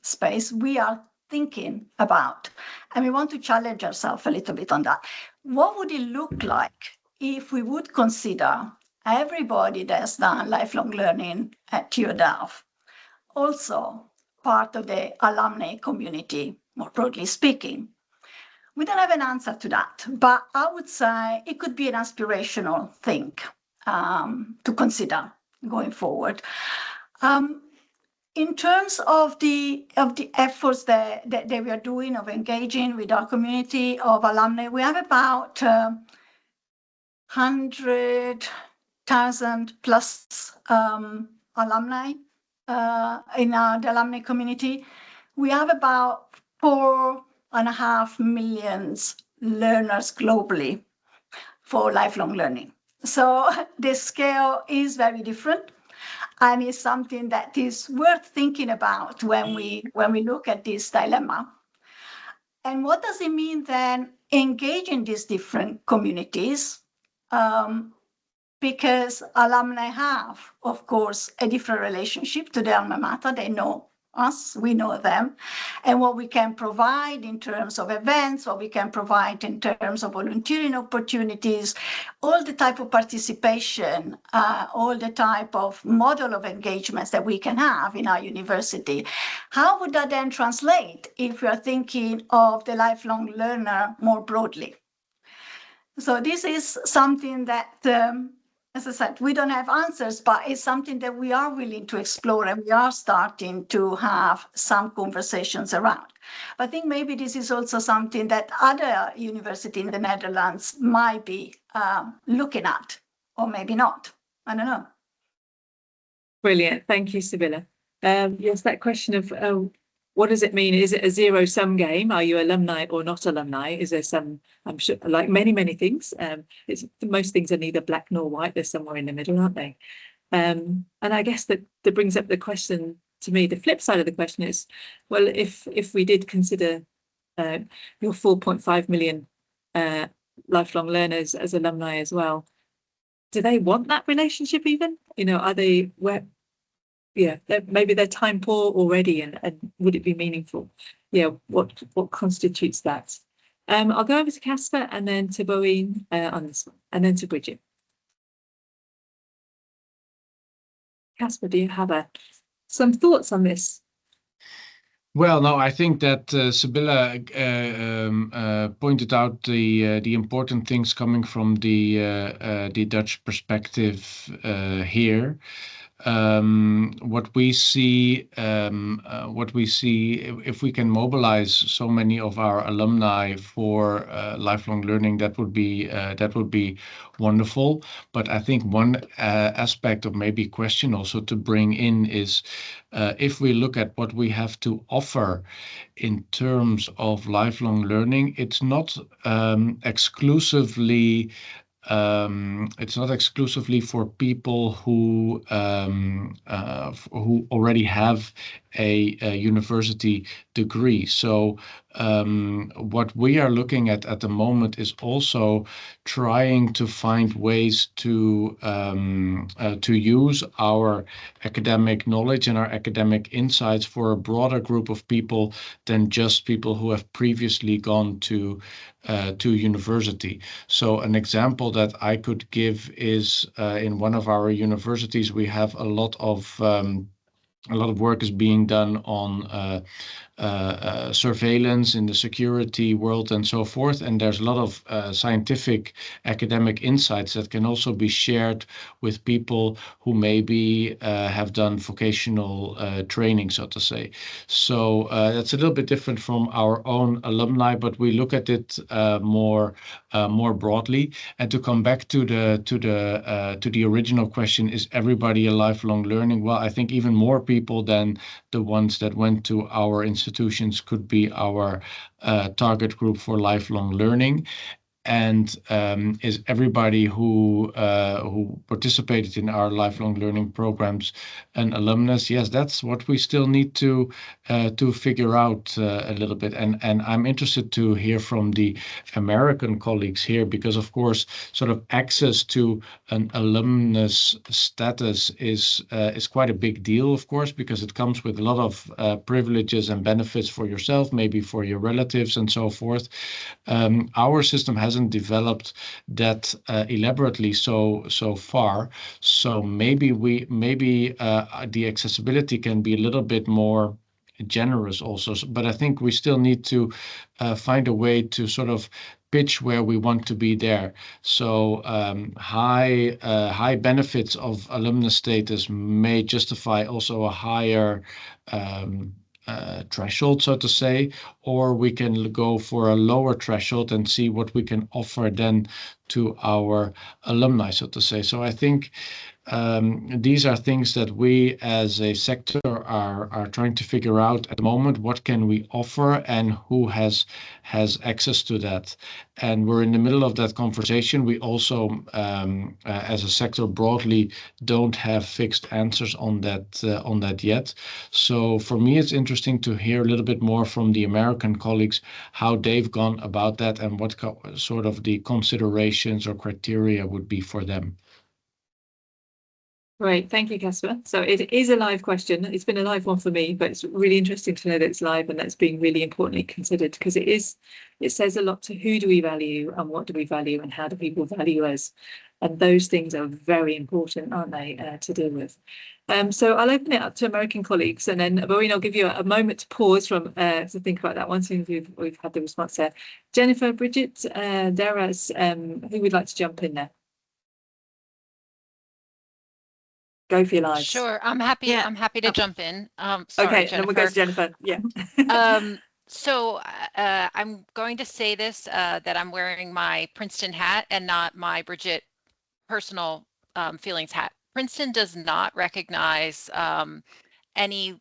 space, we are thinking about. And we want to challenge ourselves a little bit on that. What would it look like if we would consider everybody that has done lifelong learning at TU Delft also part of the alumni community, more broadly speaking? We don't have an answer to that, but I would say it could be an aspirational thing to consider going forward. in terms of the efforts that we are doing of engaging with our community of alumni, we have about 100,000 plus alumni in the alumni community. We have about 4.5 million learners globally for lifelong learning. So the scale is very different, and it's something that is worth thinking about when we look at this dilemma. And what does it mean then engaging these different communities? Because alumni have, of course, a different relationship to the alma mater. They know us, we know them, and what we can provide in terms of events, what we can provide in terms of volunteering opportunities, all the type of participation, all the type of model of engagements that we can have in our university. How would that then translate if we are thinking of the lifelong learner more broadly? So this is something that, as I said, we don't have answers, but it's something that we are willing to explore, and we are starting to have some conversations around. But I think maybe this is also something that other universities in the Netherlands might be looking at, or maybe not. I don't know. Brilliant. Thank you, Sibylla. Yes, that question of what does it mean? Is it a zero-sum game? Are you alumni or not alumni? Is there some, I'm sure, like many things, most things are neither black nor white. They're somewhere in the middle, aren't they? And I guess that brings up the question to me. The flip side of the question is, well, if we did consider your 4.5 million lifelong learners as alumni as well, do they want that relationship even? You know, are they where? Yeah, maybe they're time poor already, and would it be meaningful? Yeah, what constitutes that? I'll go over to Casper and then to Boeen on this one, and then to Bridget. Casper, do you have some thoughts on this? Well, no, I think that Sibylla pointed out the important things coming from the Dutch perspective here. What we see, if we can mobilize so many of our alumni for lifelong learning, that would be wonderful. But I think one aspect of maybe question also to bring in is if we look at what we have to offer in terms of lifelong learning, it's not exclusively for people who already have a university degree. So what we are looking at the moment is also trying to find ways to use our academic knowledge and our academic insights for a broader group of people than just people who have previously gone to university. So an example that I could give is in one of our universities, we have a lot of work is being done on surveillance in the security world and so forth. And there's a lot of scientific academic insights that can also be shared with people who maybe have done vocational training, so to say. So that's a little bit different from our own alumni, but we look at it more broadly. And to come back to the original question, is everybody a lifelong learning? Well, I think even more people than the ones that went to our institutions could be our target group for lifelong learning. And is everybody who participated in our lifelong learning programs an alumnus? Yes, that's what we still need to figure out a little bit. And I'm interested to hear from the American colleagues here, because of course, sort of access to an alumnus status is quite a big deal, of course, because it comes with a lot of privileges and benefits for yourself, maybe for your relatives and so forth. Our system hasn't developed that elaborately so far. So maybe the accessibility can be a little bit more generous also. But I think we still need to find a way to sort of pitch where we want to be there. So high benefits of alumni status may justify also a higher threshold, so to say, or we can go for a lower threshold and see what we can offer then to our alumni, so to say. So I think these are things that we as a sector are trying to figure out at the moment. What can we offer and who has access to that? And we're in the middle of that conversation. We also, as a sector broadly, don't have fixed answers on that yet. So for me, it's interesting to hear a little bit more from the American colleagues, how they've gone about that and what sort of the considerations or criteria would be for them. Great, thank you, Casper. So it is a live question. It's been a live one for me, but it's really interesting to know that it's live and that's being really importantly considered, because it says a lot to who do we value and what do we value and how do people value us. And those things are very important, aren't they, to deal with. So I'll open it up to American colleagues, and then Maureen, I'll give you a moment to pause from to think about that one, since we've had the response there. Jennifer, Bridget, Daraz, who would like to jump in there? Go for your lives. Sure, I'm happy. Yeah. I'm happy to jump in. Sorry, okay, Jennifer. then we'll go to Jennifer. Yeah. So I'm going to say this, that I'm wearing my Princeton hat and not my Bridget personal feelings hat. Princeton does not recognize any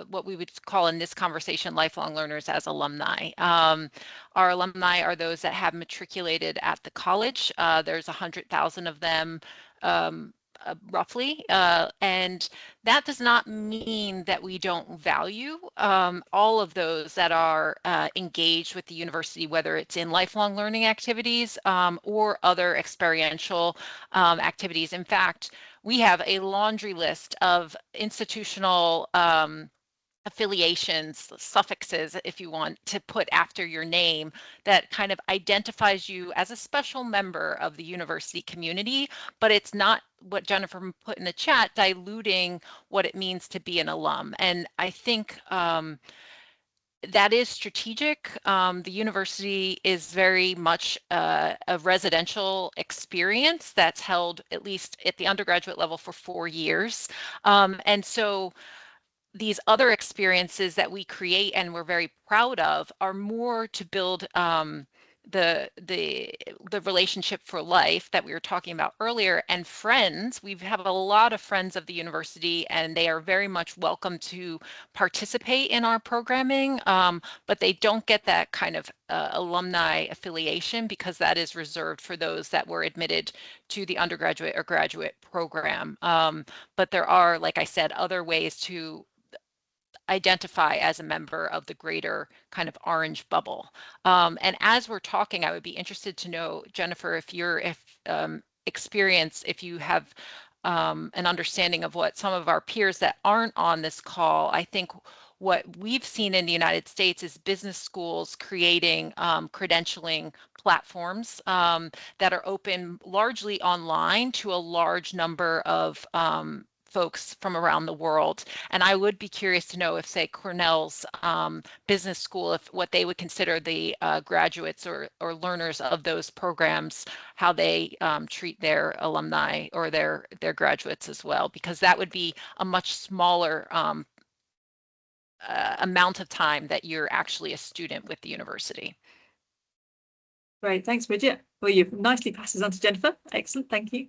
what we would call in this conversation lifelong learners as alumni. Our alumni are those that have matriculated at the college. There's 100,000 of them. Roughly, and that does not mean that we don't value all of those that are engaged with the university, whether it's in lifelong learning activities or other experiential activities. In fact, we have a laundry list of institutional affiliations, suffixes, if you want, to put after your name that kind of identifies you as a special member of the university community, but it's not what Jennifer put in the chat, diluting what it means to be an alum. And I think that is strategic. The university is very much a residential experience that's held at least at the undergraduate level for 4 years. And so these other experiences that we create and we're very proud of are more to build the relationship for life that we were talking about earlier, and friends. We have a lot of friends of the university and they are very much welcome to participate in our programming, but they don't get that kind of alumni affiliation because that is reserved for those that were admitted to the undergraduate or graduate program. But there are, like I said, other ways to identify as a member of the greater kind of orange bubble. And as we're talking, I would be interested to know, Jennifer, if you have an understanding of what some of our peers that aren't on this call. I think what we've seen in the United States is business schools creating credentialing platforms that are open largely online to a large number of folks from around the world. And I would be curious to know if, say, Cornell's business school, if what they would consider the graduates or learners of those programs, how they treat their alumni or their graduates as well, because that would be a much smaller amount of time that you're actually a student with the university. Great, thanks, Bridget. Well, you've nicely passed us on to Jennifer. Excellent, thank you.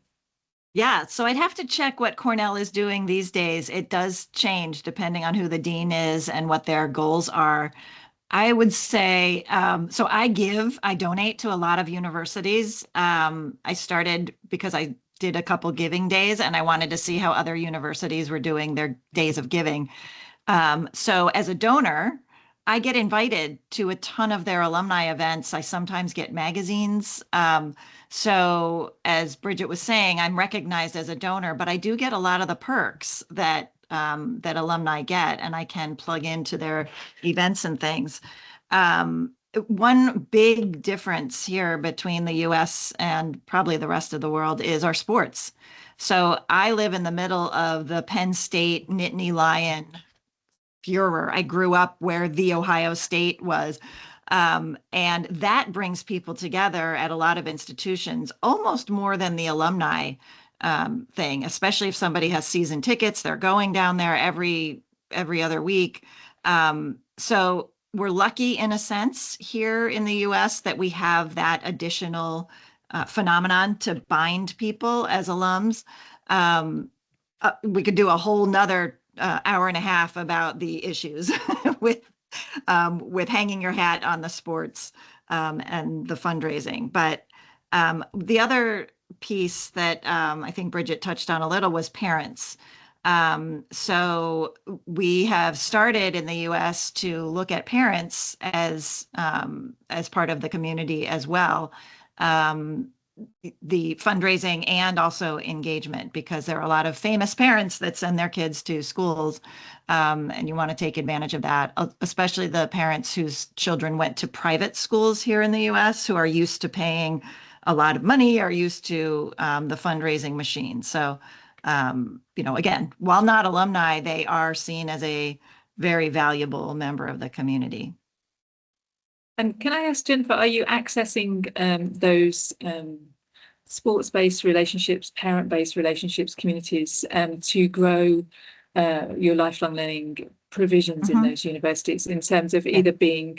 Yeah, so I'd have to check what Cornell is doing these days. It does change depending on who the dean is and what their goals are. I would say, so I donate to a lot of universities. I started because I did a couple giving days and I wanted to see how other universities were doing their days of giving. So as a donor, I get invited to a ton of their alumni events. I sometimes get magazines. So as Bridget was saying, I'm recognized as a donor, but I do get a lot of the perks that that alumni get, and I can plug into their events and things. One big difference here between the US and probably the rest of the world is our sports. So I live in the middle of the Penn State Nittany Lion furor. I grew up where the Ohio State was. And that brings people together at a lot of institutions, almost more than the alumni thing, especially if somebody has season tickets, they're going down there every other week. So we're lucky in a sense here in the US that we have that additional phenomenon to bind people as alums. We could do a whole nother hour and a half about the issues with hanging your hat on the sports and the fundraising. But the other piece that I think Bridget touched on a little was parents. So we have started in the US to look at parents as part of the community as well. The fundraising and also engagement, because there are a lot of famous parents that send their kids to schools, and you want to take advantage of that, especially the parents whose children went to private schools here in the US, who are used to paying a lot of money, are used to the fundraising machine. So, again, while not alumni, they are seen as a very valuable member of the community. And can I ask, Jennifer, are you accessing those sports-based relationships, parent-based relationships, communities to grow your lifelong learning provisions in those universities, in terms of either being,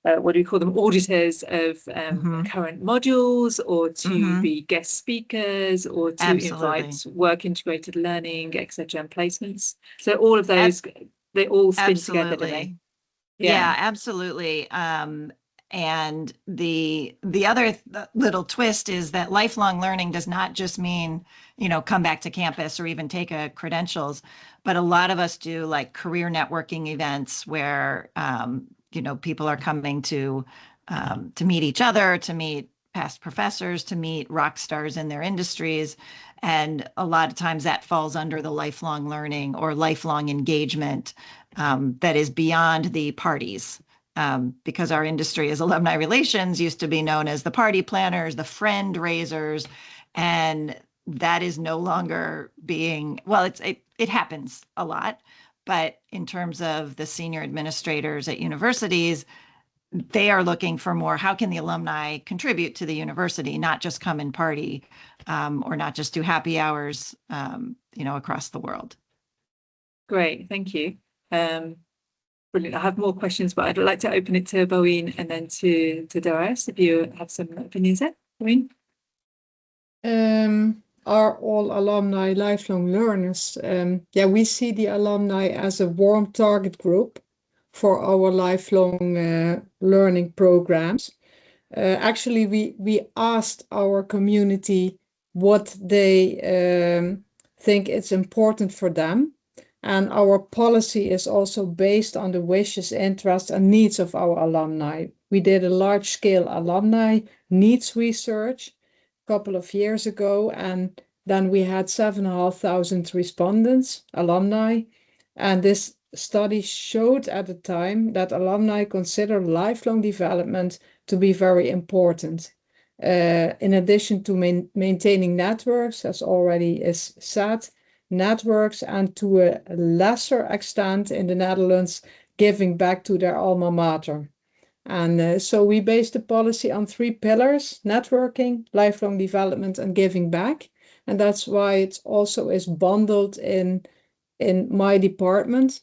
what do we call them, auditors of current modules, or to be guest speakers, or to invite work integrated learning, etc., and placements? So all of those, they all spin together, do they? Yeah, absolutely. And the other little twist is that lifelong learning does not just mean, come back to campus or even take a credentials, but a lot of us do like career networking events where, people are coming to meet each other, to meet past professors, to meet rock stars in their industries. And a lot of times that falls under the lifelong learning or lifelong engagement that is beyond the parties. Because our industry as alumni relations used to be known as the party planners, the friend raisers, and that is no longer being, well, it happens a lot, but in terms of the senior administrators at universities, they are looking for more, how can the alumni contribute to the university, not just come and party, or not just do happy hours, across the world. Great, thank you. Brilliant. I have more questions, but I'd like to open it to Boeen and then to Doris, if you have some opinions there. Boeen? Are all alumni lifelong learners? We see the alumni as a warm target group for our lifelong learning programs. Actually, we asked our community what they think it's important for them. And our policy is also based on the wishes, interests, and needs of our alumni. We did a large-scale alumni needs research a couple of years ago, and then we had 7,500 respondents, alumni. And this study showed at the time that alumni consider lifelong development to be very important. In addition to maintaining networks, as already is said, networks, and to a lesser extent in the Netherlands, giving back to their alma mater. And so we based the policy on 3 pillars: networking, lifelong development, and giving back. And that's why it also is bundled in my department.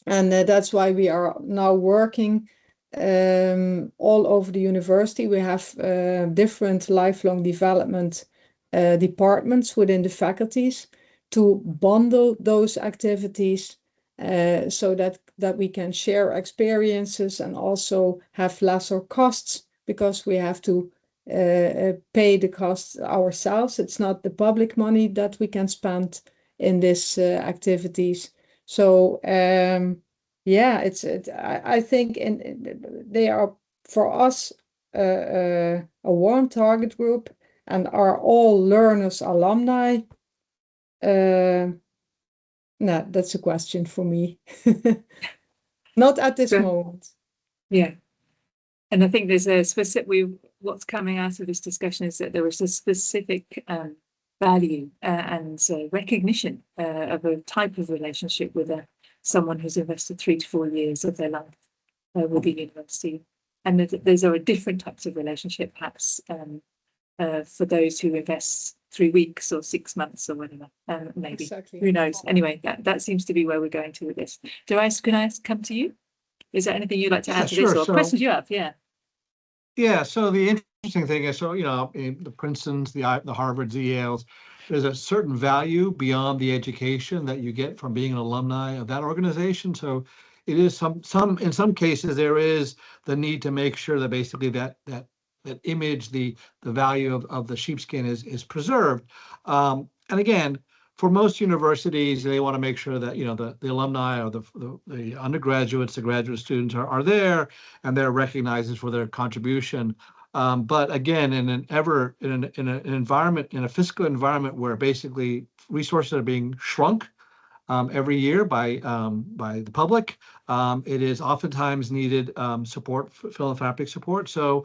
And that's why we are now working all over the university. We have different lifelong development departments within the faculties, to bundle those activities so that we can share experiences and also have lesser costs, because we have to pay the costs ourselves. It's not the public money that we can spend in these activities. So I think they are for us a warm target group, and are all learners alumni. No, that's a question for me. Not at this moment. Yeah. And I think there's a specific, what's coming out of this discussion is that there is a specific value and recognition of a type of relationship with someone who's invested 3 to 4 years of their life with the university. And those are different types of relationship, perhaps, for those who invest 3 weeks or 6 months or whatever, maybe. Exactly. Who knows? Anyway, that seems to be where we're going to with this. Can I come to you? Is there anything you'd like to add to this, or questions you have? Yeah. Yeah. So the interesting thing is, so in the Princetons, the Harvards, the Yales, there's a certain value beyond the education that you get from being an alumni of that organization. So it is in some cases there is the need to make sure that basically that image, the value of the sheepskin is preserved. And again, for most universities, they want to make sure that the alumni or the undergraduates, the graduate students are there and they're recognized for their contribution. But again, in an environment, in a fiscal environment where basically resources are being shrunk every year by the public, it is oftentimes needed support, philanthropic support. So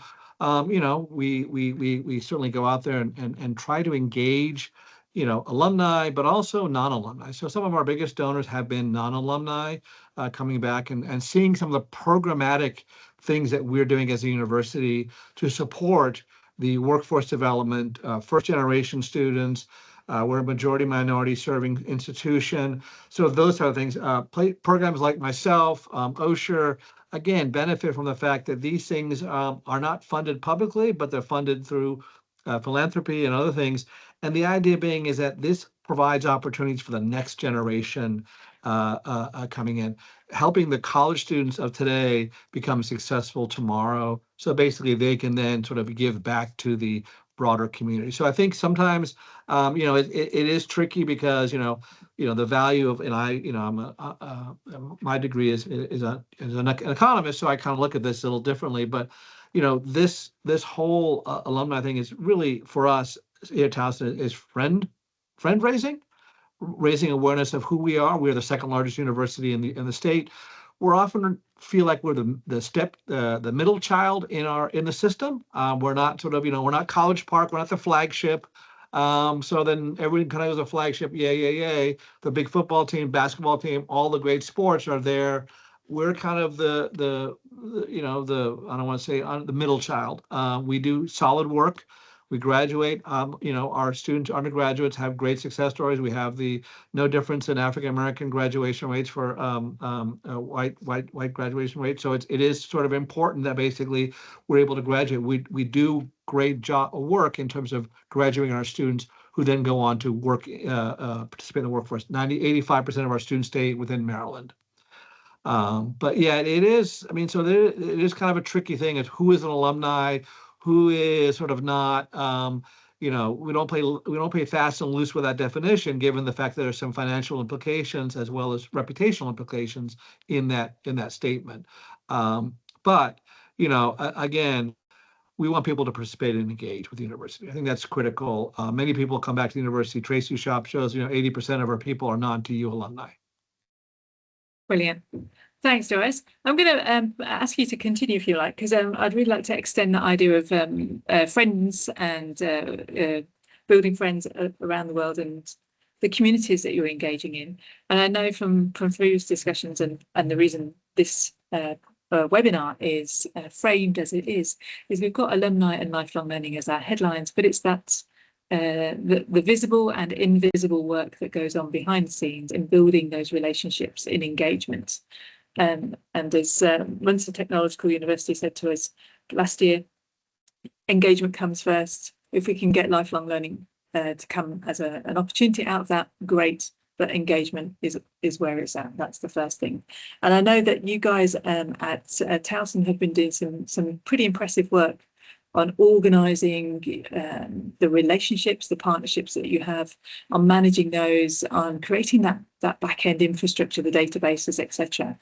we certainly go out there and try to engage alumni, but also non-alumni. So some of our biggest donors have been non-alumni coming back and seeing some of the programmatic things that we're doing as a university to support the workforce development, first-generation students. We're a majority minority serving institution. So those sort of things, programs like myself, Osher, again, benefit from the fact that these things are not funded publicly, but they're funded through philanthropy and other things. And the idea being is that this provides opportunities for the next generation coming in, helping the college students of today become successful tomorrow. So basically they can then sort of give back to the broader community. So I think sometimes, it is tricky because, the value of, and my degree is an economist, so I kind of look at this a little differently, but, this whole alumni thing is really, for us here at Towson, is friend raising awareness of who we are. We're the second largest university in the state. We're often feel like we're the middle child in the system. We're not sort of, we're not College Park. We're not the flagship. So then everyone kind of goes a flagship. Yay. The big football team, basketball team, all the great sports are there. We're kind of the I don't want to say the middle child. We do solid work. We graduate, our students, undergraduates have great success stories. We have no difference in African-American graduation rates for white graduation rates. So it is sort of important that basically we're able to graduate. We do great work in terms of graduating our students who then go on to work, participate in the workforce. 85% of our students stay within Maryland. But yeah, it is, so it is kind of a tricky thing of who is an alumni, who is sort of not, we don't play fast and loose with that definition, given the fact that there's some financial implications as well as reputational implications in that statement. But again, we want people to participate and engage with the university. I think that's critical. Many people come back to the university. Tracy Shop shows 80% of our people are non-TU alumni. Brilliant. Thanks, Doris. I'm going to ask you to continue if you like, because I'd really like to extend the idea of friends and building friends around the world and the communities that you're engaging in. And I know from previous discussions and the reason this webinar is framed as it is we've got alumni and lifelong learning as our headlines, but it's that the visible and invisible work that goes on behind the scenes in building those relationships in engagement. And as Munster Technological University said to us last year, engagement comes first. If we can get lifelong learning to come as an opportunity out of that, great. But engagement is where it's at. That's the first thing. And I know that you guys at Towson have been doing some pretty impressive work on organising the relationships, the partnerships that you have, on managing those, on creating that back-end infrastructure, the databases, etc.,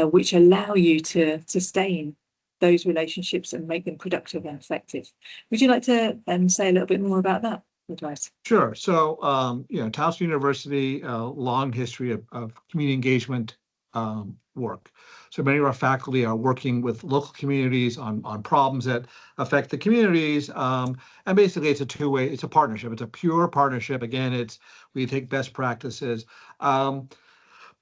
which allow you to sustain those relationships and make them productive and effective. Would you like to say a little bit more about that, advice? Sure. So, Towson University, long history of community engagement work. So many of our faculty are working with local communities on problems that affect the communities. And basically it's a two-way, it's a partnership. It's a pure partnership. Again, we take best practices.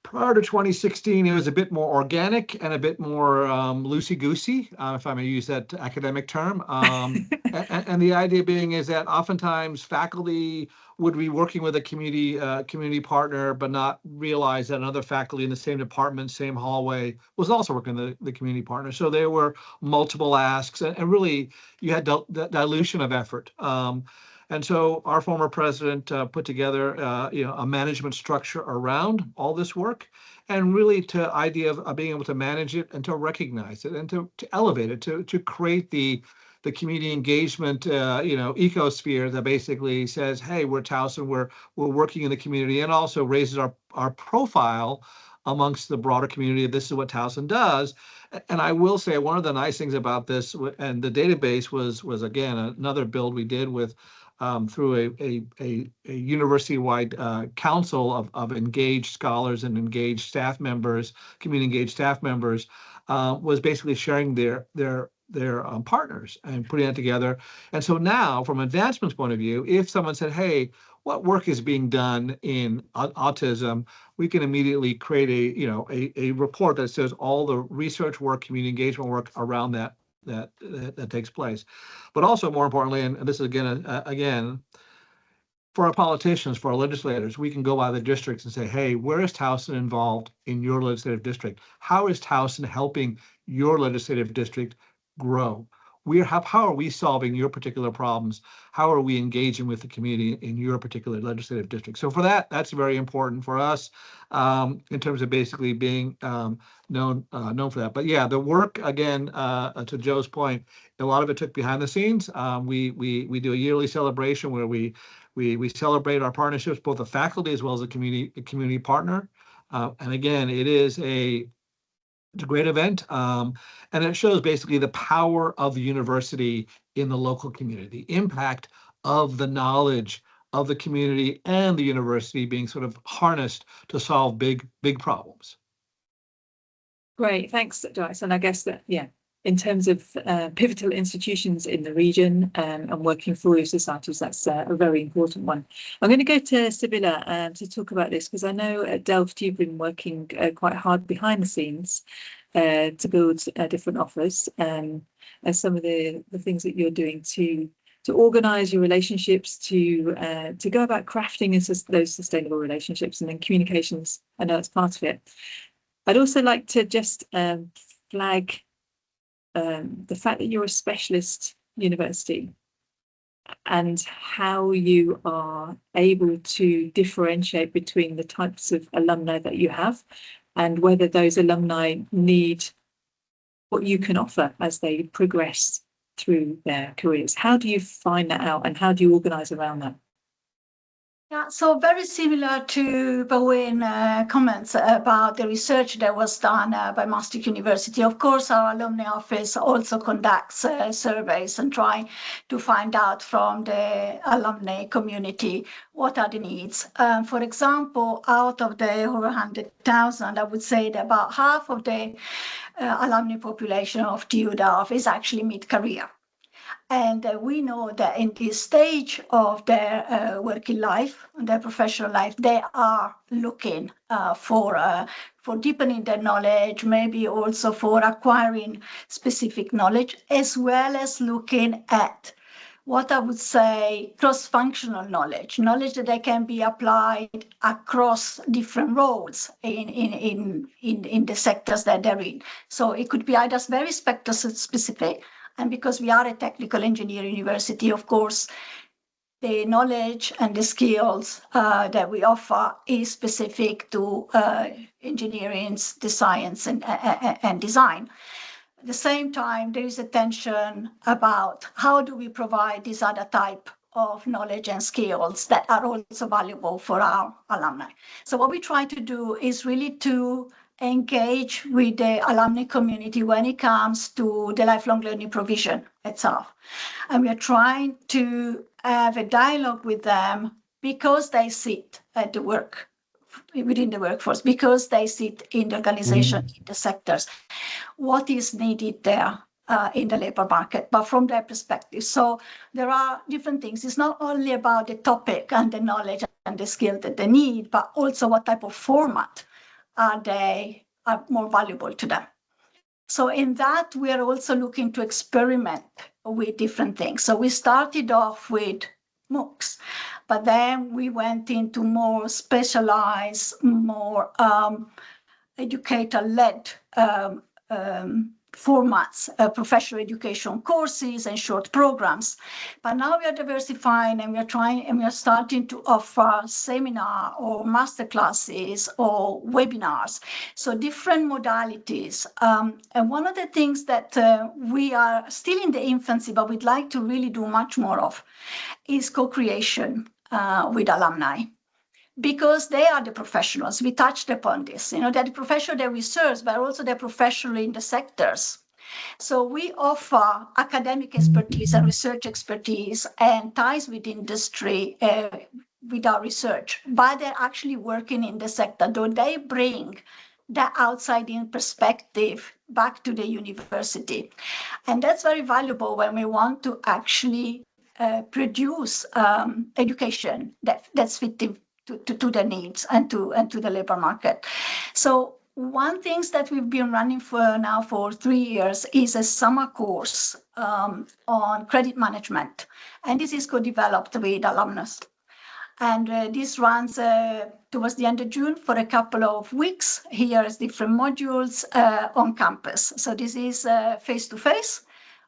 Prior to 2016, it was a bit more organic and a bit more loosey-goosey, if I may use that academic term. And the idea being is that oftentimes faculty would be working with a community partner, but not realize that another faculty in the same department, same hallway, was also working with the community partner. So there were multiple asks, and really you had dilution of effort. And so our former president put together a management structure around all this work, and really to idea of being able to manage it and to recognize it and to elevate it, to create the community engagement ecosphere that basically says, hey, we're Towson, we're working in the community, and also raises our profile amongst the broader community. This is what Towson does. And I will say one of the nice things about this, and the database was again another build we did with through a university-wide council of engaged scholars and engaged staff members, community engaged staff members, was basically sharing their partners and putting that together. And so now, from an advancements point of view, if someone said, hey, what work is being done in autism, we can immediately create a report that says all the research work, community engagement work around that takes place. But also more importantly, and this is again, for our politicians, for our legislators, we can go by the districts and say, hey, where is Towson involved in your legislative district? How is Towson helping your legislative district grow? How are we solving your particular problems? How are we engaging with the community in your particular legislative district? So for that's very important for us in terms of basically being known for that. But yeah, the work, again, to Joe's point, a lot of it took behind the scenes. We do a yearly celebration where we celebrate our partnerships, both the faculty as well as a community partner. And again, it's a great event, and it shows basically the power of the university in the local community, the impact of the knowledge of the community and the university being sort of harnessed to solve big problems. Great, thanks, Joyce. And I guess that, yeah, in terms of pivotal institutions in the region and working for your societies, that's a very important one. I'm going to go to Sibylla to talk about this, because I know at Delft you've been working quite hard behind the scenes to build different offers, and some of the things that you're doing to organise your relationships, to go about crafting those sustainable relationships, and then communications, I know it's part of it. I'd also like to just flag the fact that you're a specialist university and how you are able to differentiate between the types of alumni that you have and whether those alumni need what you can offer as they progress through their careers. How do you find that out, and how do you organise around that? Yeah, so very similar to Bowen comments about the research that was done by Maastricht University. Of course, our alumni office also conducts surveys and try to find out from the alumni community what are the needs. For example, out of the over 100,000, I would say that about half of the alumni population of TU Delft is actually mid-career. And we know that in this stage of their working life, their professional life, they are looking for deepening their knowledge, maybe also for acquiring specific knowledge, as well as looking at what I would say cross-functional knowledge that they can be applied across different roles in the sectors that they're in. So it could be either very sector-specific, and because we are a technical engineering university, of course, the knowledge and the skills that we offer is specific to engineering, the science, and design. At the same time, there is attention about how do we provide this other type of knowledge and skills that are also valuable for our alumni. So what we try to do is really to engage with the alumni community when it comes to the lifelong learning provision itself. And we are trying to have a dialogue with them because they sit at the work, within the workforce, because they sit in the organization, in the sectors. What is needed there in the labor market, but from their perspective. So there are different things. It's not only about the topic and the knowledge and the skill that they need, but also what type of format are more valuable to them. So in that, we are also looking to experiment with different things. So we started off with MOOCs, but then we went into more specialized, more educator-led formats, professional education courses and short programs. But now we are diversifying, and we are starting to offer seminar or masterclasses or webinars. So different modalities. And one of the things that we are still in the infancy, but we'd like to really do much more of, is co-creation with alumni. Because they are the professionals. We touched upon this. They're the professional that we serve, but also they're professional in the sectors. So we offer academic expertise and research expertise and ties with industry with our research, but they're actually working in the sector. Though they bring that outside-in perspective back to the university. And that's very valuable when we want to actually produce education that's fitting to the needs and to the labor market. So one thing that we've been running for 3 years is a summer course on credit management. And this is co-developed with alumnus. And this runs towards the end of June for a couple of weeks. Here is different modules on campus. So this is face-to-face,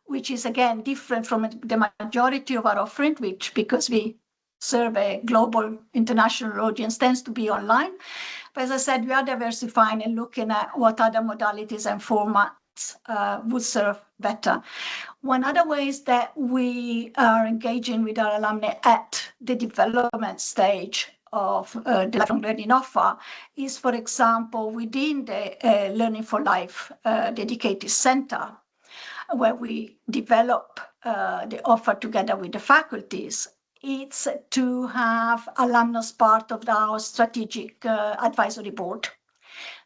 which is again different from the majority of our offering, which because we serve a global international audience tends to be online. But as I said, we are diversifying and looking at what other modalities and formats would serve better. One other way is that we are engaging with our alumni at the development stage of the lifelong learning offer is, for example, within the Learning for Life dedicated center, where we develop the offer together with the faculties. It's to have alumnus part of our strategic advisory board,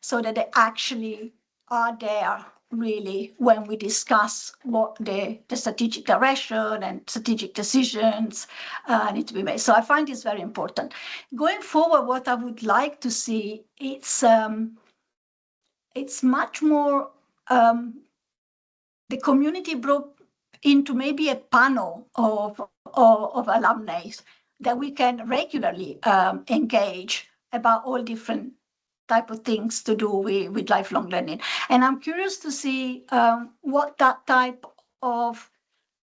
so that they actually are there really when we discuss what the strategic direction and strategic decisions need to be made. So I find this very important. Going forward, what I would like to see, it's much more the community brought into maybe a panel of alumni that we can regularly engage about all different type of things to do with lifelong learning. And I'm curious to see what that type of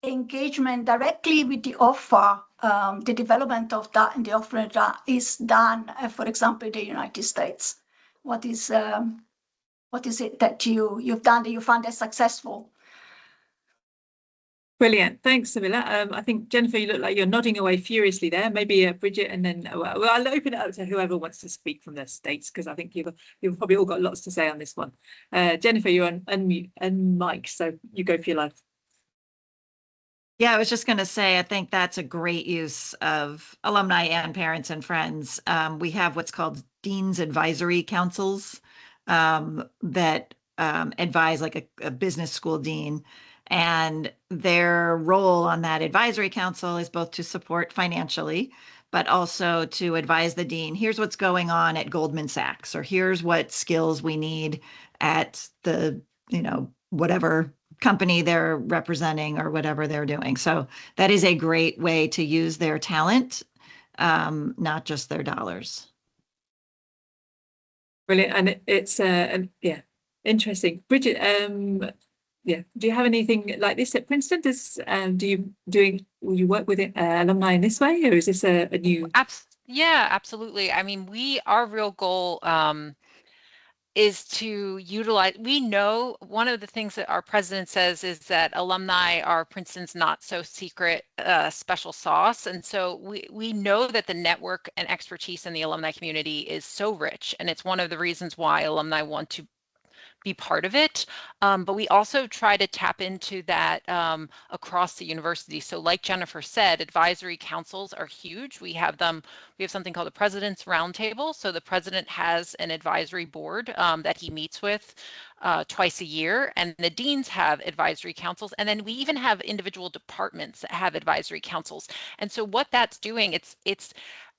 engagement directly with the offer, the development of that and the offering that is done, for example, in the United States. What is it that you've done that you found as successful? Brilliant. Thanks, Samila. I think, Jennifer, you look like you're nodding away furiously there. Maybe Bridget, and then I'll open it up to whoever wants to speak from the States, because I think you've probably all got lots to say on this one. Jennifer, you're on unmute and mic, so you go for your life. Yeah, I was just going to say, I think that's a great use of alumni and parents and friends. We have what's called Dean's Advisory Councils that advise like a business school dean. And their role on that advisory council is both to support financially, but also to advise the dean, here's what's going on at Goldman Sachs, or here's what skills we need at the, whatever company they're representing or whatever they're doing. So that is a great way to use their talent, not just their dollars. Brilliant. And it's, yeah, interesting. Bridget, yeah. Do you have anything like this at Princeton? Will you work with alumni in this way, or is this a new? Yeah, absolutely. I mean, our real goal is to utilize. We know one of the things that our president says is that alumni are Princeton's not so secret special sauce, and so we know that the network and expertise in the alumni community is so rich, and it's one of the reasons why alumni want to be part of it, but we also try to tap into that across the university. So like Jennifer said, advisory councils are huge. We have something called the President's Roundtable. So the president has an advisory board that he meets with twice a year, and the deans have advisory councils, and then we even have individual departments that have advisory councils. And so what that's doing, it's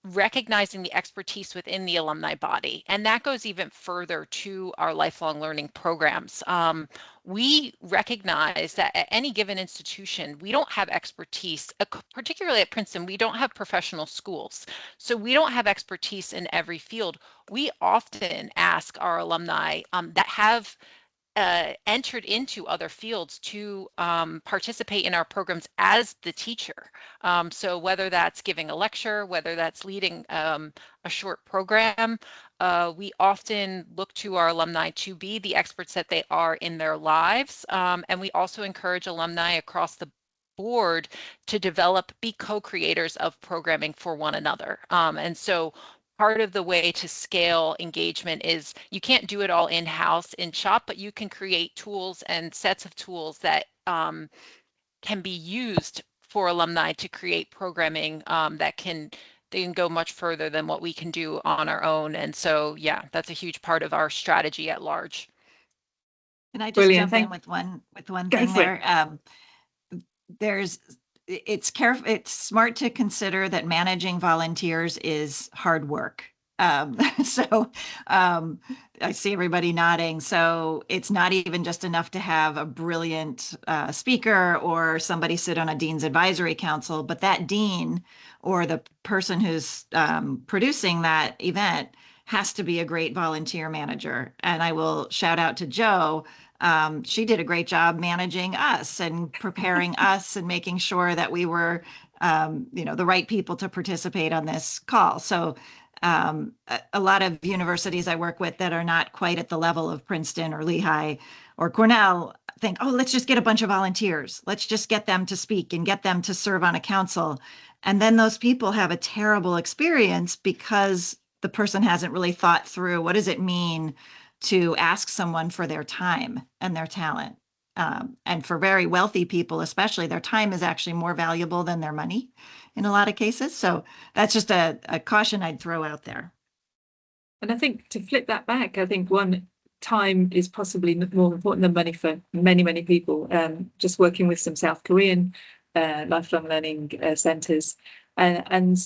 recognizing the expertise within the alumni body. And that goes even further to our lifelong learning programs. We recognize that at any given institution, we don't have expertise, particularly at Princeton, we don't have professional schools. So we don't have expertise in every field. We often ask our alumni that have entered into other fields to participate in our programs as the teacher. So whether that's giving a lecture, whether that's leading a short program, we often look to our alumni to be the experts that they are in their lives. And we also encourage alumni across the board to be co-creators of programming for one another. And so part of the way to scale engagement is you can't do it all in-house in shop, but you can create tools and sets of tools that can be used for alumni to create programming they can go much further than what we can do on our own. And so, yeah, that's a huge part of our strategy at large. Can I just jump in with one thing there? It's smart to consider that managing volunteers is hard work. So I see everybody nodding. So it's not even just enough to have a brilliant speaker or somebody sit on a dean's advisory council, but that dean or the person who's producing that event has to be a great volunteer manager. And I will shout out to Jo. She did a great job managing us and preparing us and making sure that we were, the right people to participate on this call. So a lot of universities I work with that are not quite at the level of Princeton or Lehigh or Cornell think, oh, let's just get a bunch of volunteers. Let's just get them to speak and get them to serve on a council. And then those people have a terrible experience because the person hasn't really thought through what does it mean to ask someone for their time and their talent. And for very wealthy people, especially, their time is actually more valuable than their money in a lot of cases. So that's just a caution I'd throw out there. And I think to flip that back, I think time is possibly more important than money for many, many people. Just working with some South Korean lifelong learning centers, and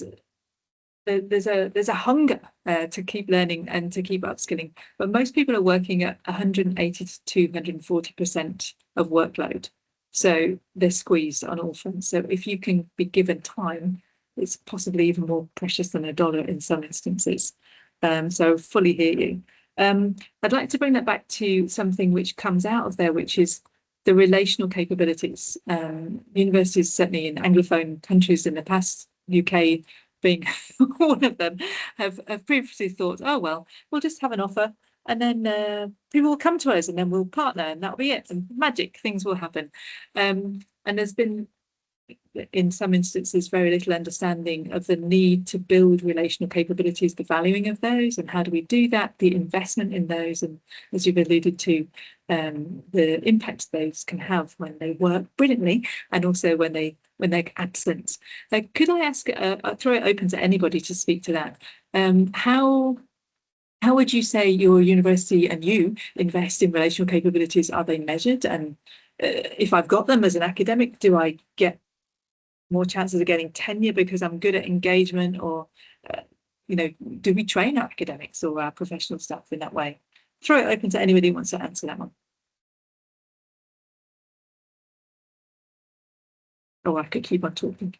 there's a hunger to keep learning and to keep upskilling, but most people are working at 180 to 240% of workload, so they're squeezed on all fronts. So if you can be given time, it's possibly even more precious than a dollar in some instances. So fully hear you. I'd like to bring that back to something which comes out of there, which is the relational capabilities. Universities, certainly in Anglophone countries in the past, UK being one of them, have previously thought, oh, well, we'll just have an offer and then people will come to us and then we'll partner and that'll be it. And magic, things will happen. And there's been, in some instances, very little understanding of the need to build relational capabilities, the valuing of those, and how do we do that, the investment in those, and as you've alluded to, the impact those can have when they work brilliantly and also when they're absent. Could I ask, I'll throw it open to anybody to speak to that. How would you say your university and you invest in relational capabilities? Are they measured? And if I've got them as an academic, do I get more chances of getting tenure because I'm good at engagement? Or, do we train our academics or our professional staff in that way? Throw it open to anybody who wants to answer that one. Oh, I could keep on talking.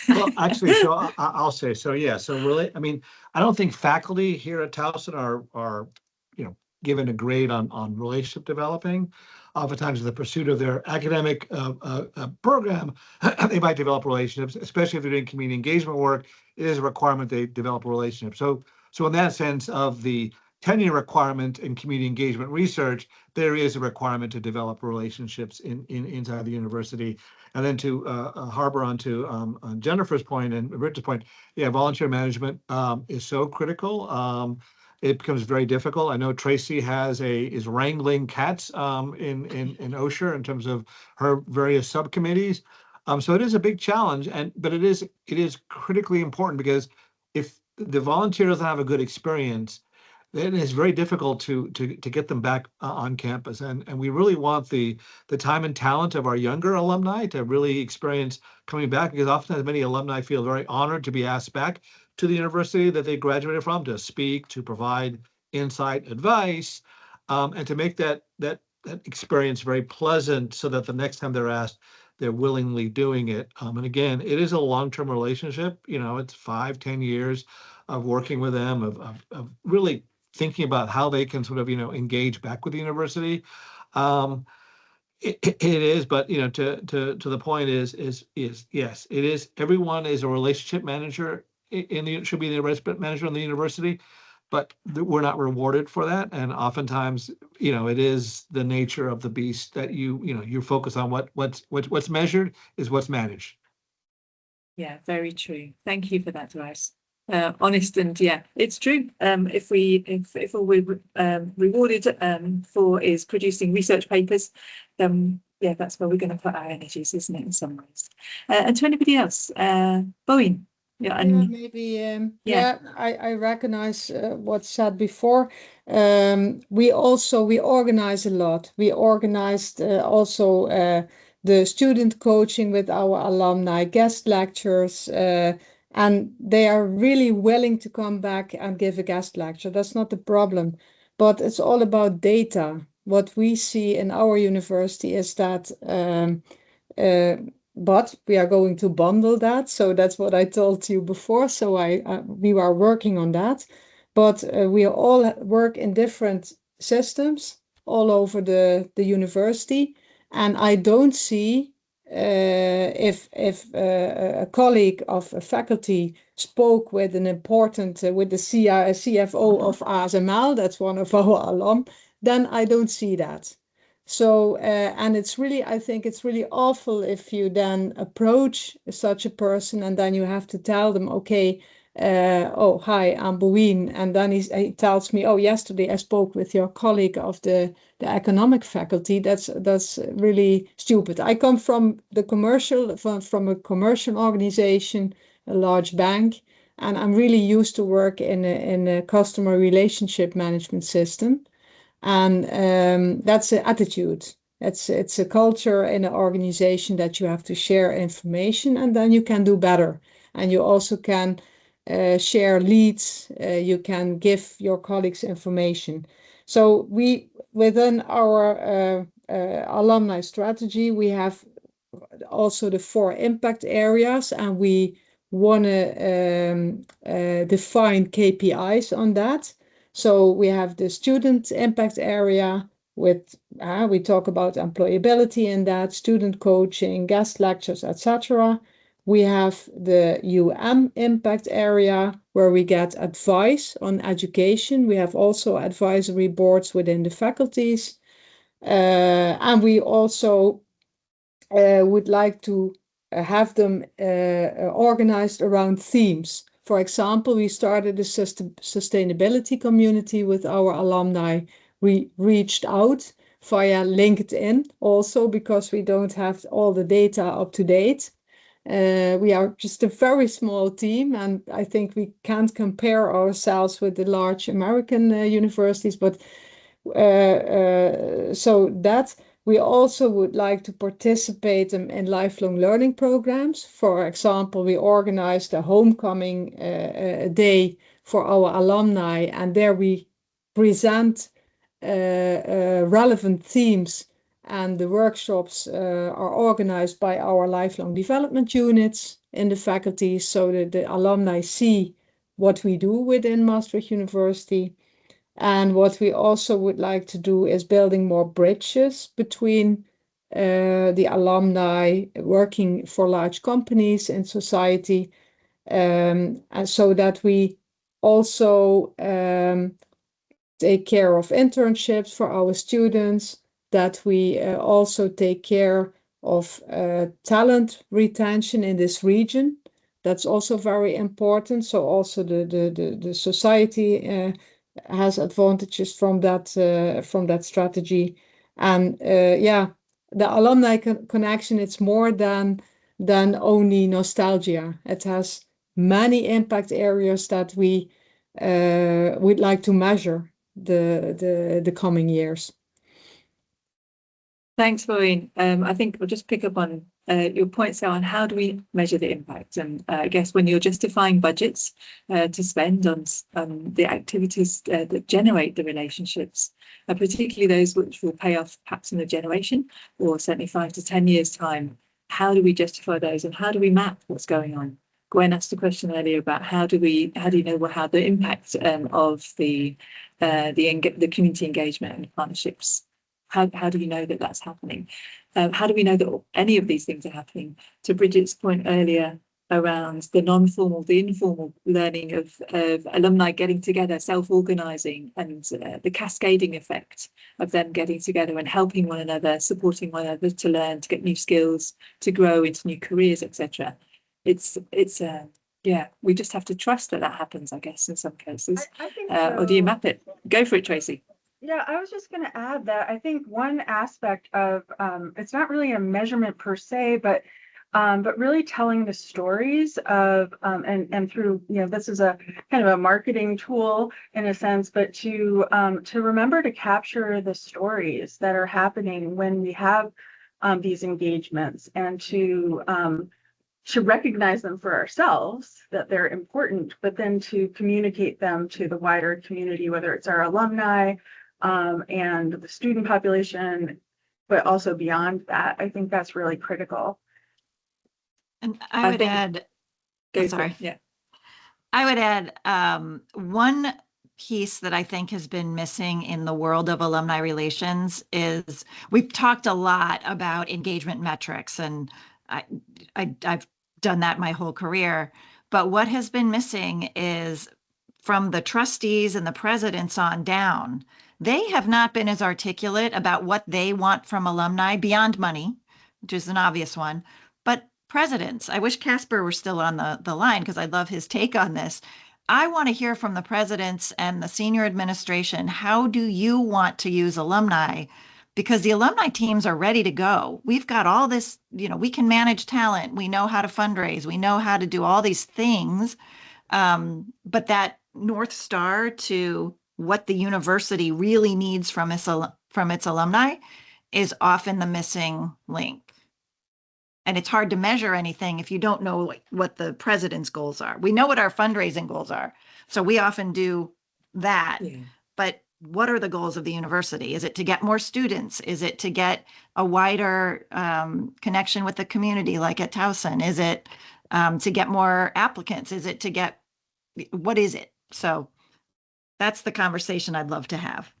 Well, actually, so I'll say, so yeah, so really, I mean, I don't think faculty here at Towson are given a grade on relationship developing. Oftentimes in the pursuit of their academic program, they might develop relationships, especially if they're doing community engagement work. It is a requirement they develop a relationship. So in that sense of the tenure requirement in community engagement research, there is a requirement to develop relationships inside the university. And then to harbor onto on Jennifer's point and Richard's point, yeah, volunteer management is so critical. It becomes very difficult. I know Tracy is wrangling cats in OSHR in terms of her various subcommittees. So it is a big challenge, but it is critically important, because if the volunteer doesn't have a good experience, then it's very difficult to get them back on campus. And we really want the time and talent of our younger alumni to really experience coming back, because oftentimes many alumni feel very honored to be asked back to the university that they graduated from to speak, to provide insight, advice, and to make that experience very pleasant so that the next time they're asked, they're willingly doing it. And again, it is a long-term relationship. It's 5-10 years of working with them, of really thinking about how they can sort of, engage back with the university. It is, but to the point is yes, it is. Everyone is a relationship manager should be the relationship manager in the university, but we're not rewarded for that. And oftentimes, it is the nature of the beast that you focus on what's measured is what's managed. Yeah, very true. Thank you for that, Dries. Honest, and yeah, it's true. If all we're rewarded for is producing research papers, then yeah, that's where we're going to put our energies, isn't it, in some ways? And to anybody else, Boeing. Yeah, maybe. I recognize what's said before. We organize a lot. We organized also the student coaching with our alumni, guest lectures, and they are really willing to come back and give a guest lecture. That's not the problem, but it's all about data. What we see in our university is that, but we are going to bundle that. So that's what I told you before. So we are working on that, but we all work in different systems all over the university. And I don't see if a colleague of a faculty spoke with an important, with the CFO of ASML, that's one of our alum, then I don't see that. So, and I think it's really awful if you then approach such a person and then you have to tell them, okay, oh, hi, I'm Boeing. And then he tells me, oh, yesterday I spoke with your colleague of the economic faculty. That's really stupid. I come from the from a commercial organization, a large bank, and I'm really used to work in a customer relationship management system. And that's an attitude. It's a culture in an organization that you have to share information, and then you can do better. And you also can share leads. You can give your colleagues information. So within our alumni strategy, we have also the 4 impact areas, and we want to define KPIs on that. So we have the student impact area with, we talk about employability in that, student coaching, guest lectures, etc. We have the impact area where we get advice on education. We have also advisory boards within the faculties. And we also would like to have them organized around themes. For example, we started a sustainability community with our alumni. We reached out via LinkedIn also because we don't have all the data up to date. We are just a very small team, and I think we can't compare ourselves with the large American universities, but so that we also would like to participate in lifelong learning programs. For example, we organized a homecoming day for our alumni, and there we present relevant themes, and the workshops are organized by our lifelong development units in the faculty, so that the alumni see what we do within Maastricht University. And what we also would like to do is building more bridges between the alumni working for large companies in society, and so that we also take care of internships for our students, that we also take care of talent retention in this region. That's also very important. So also the society has advantages from that strategy. And the alumni connection, it's more than only nostalgia. It has many impact areas that we would like to measure the coming years. Thanks, Maureen. I think we'll just pick up on your points there on how do we measure the impact. And I guess when you're justifying budgets to spend on the activities that generate the relationships, particularly those which will pay off perhaps in a generation or certainly 5 to 10 years' time, how do we justify those and how do we map what's going on? Gwen asked a question earlier about how do you know how the impact of the community engagement and partnerships. How do we know that that's happening? How do we know that any of these things are happening? To Bridget's point earlier around the non-formal, the informal learning of alumni getting together, self-organising, and the cascading effect of them getting together and helping one another, supporting one another to learn, to get new skills, to grow into new careers, etc. Yeah, we just have to trust that happens, I guess, in some cases. I think or do you map it? Go for it, Tracy. Yeah, I was just going to add that I think one aspect of it's not really a measurement per se, but really telling the stories of and through, you know, this is a kind of a marketing tool in a sense, but to remember to capture the stories that are happening when we have these engagements, and to recognize them for ourselves, that they're important, but then to communicate them to the wider community, whether it's our alumni and the student population, but also beyond that. I think that's really critical. And I would add, I would add one piece that I think has been missing in the world of alumni relations is we've talked a lot about engagement metrics, and I've done that my whole career. But what has been missing is from the trustees and the presidents on down, they have not been as articulate about what they want from alumni beyond money, which is an obvious one. But presidents, I wish Casper were still on the line because I love his take on this. I want to hear from the presidents and the senior administration. How do you want to use alumni? Because the alumni teams are ready to go. We've got all this, you know, we can manage talent. We know how to fundraise. We know how to do all these things. But that North Star to what the university really needs from its alumni is often the missing link. And it's hard to measure anything if you don't know what the president's goals are. We know what our fundraising goals are, so we often do that. Yeah. But what are the goals of the university? Is it to get more students? Is it to get a wider connection with the community like at Towson? Is it to get more applicants? Is it to get, what is it? So that's the conversation I'd love to have.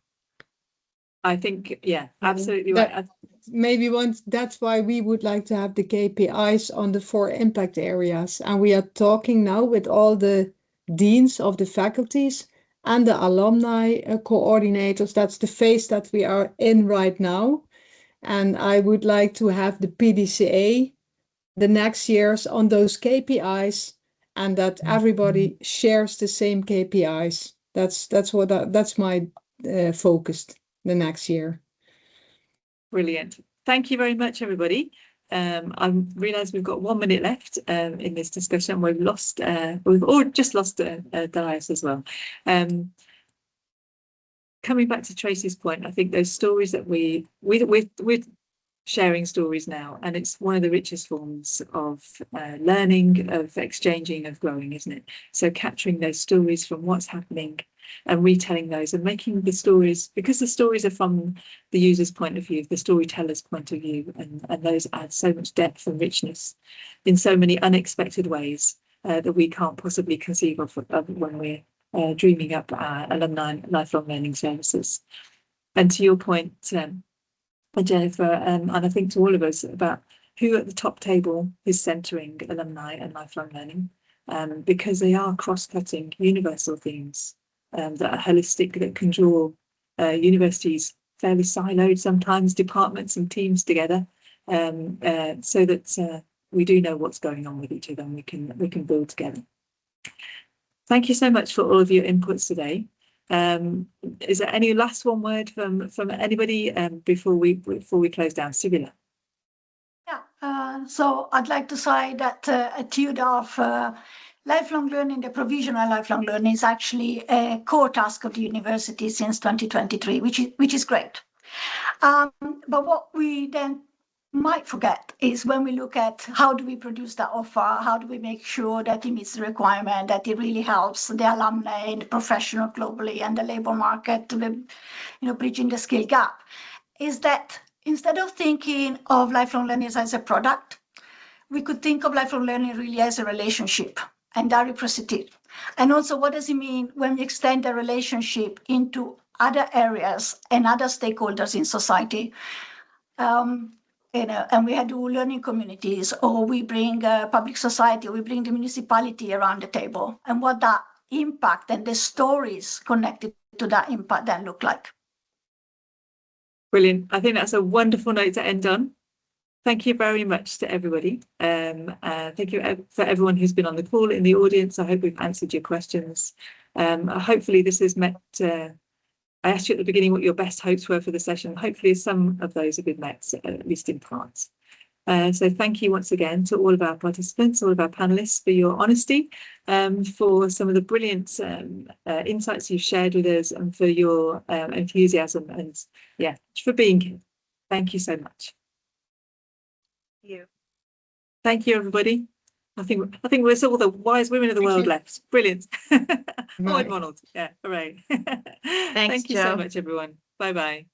I think, yeah, absolutely right. Maybe that's why we would like to have the KPIs on the 4 impact areas. And we are talking now with all the deans of the faculties and the alumni coordinators. That's the phase that we are in right now. And I would like to have the PDCA the next years on those KPIs, and that everybody shares the same KPIs. That's my focus the next year. Brilliant. Thank you very much, everybody. I realise we've got 1 minute left in this discussion. We've just lost Darius as well. Coming back to Tracy's point, I think those stories that we're sharing stories now, and it's one of the richest forms of learning, of exchanging, of growing, isn't it? So capturing those stories from what's happening and retelling those and making the stories, because the stories are from the user's point of view, the storyteller's point of view, and those add so much depth and richness in so many unexpected ways that we can't possibly conceive of when we're dreaming up our alumni lifelong learning services. And to your point, Jennifer, and I think to all of us, about who at the top table is centering alumni and lifelong learning, because they are cross-cutting universal themes that are holistic, that can draw universities fairly siloed sometimes, departments and teams together, so that we do know what's going on with each other and we can build together. Thank you so much for all of your inputs today. Is there any last one word from anybody before we close down? Sibila. Yeah, so I'd like to say that attitude of lifelong learning, the provision of lifelong learning, is actually a core task of the university since 2023, which is great. But what we then might forget is when we look at how do we produce that offer, how do we make sure that it meets the requirement, that it really helps the alumni and the professional globally and the labor market to the, bridging the skill gap, is that instead of thinking of lifelong learning as a product, we could think of lifelong learning really as a relationship and that reciprocity. And also, what does it mean when we extend the relationship into other areas and other stakeholders in society? And we do learning communities, or we bring public society, or we bring the municipality around the table, and what that impact and the stories connected to that impact then look like. Brilliant. I think that's a wonderful note to end on. Thank you very much to everybody. Thank you for everyone who's been on the call in the audience. I hope we've answered your questions. Hopefully this has met, I asked you at the beginning what your best hopes were for the session. Hopefully some of those have been met, at least in part. So thank you once again to all of our participants, all of our panelists, for your honesty, for some of the brilliant insights you've shared with us, and for your enthusiasm, and for being here. Thank you so much. Thank you, everybody. I think we're all the wise women of the world left. Brilliant. Oh, and Ronald. Yeah, hooray. Thanks, Thank you Jo. so much, everyone. Bye-bye.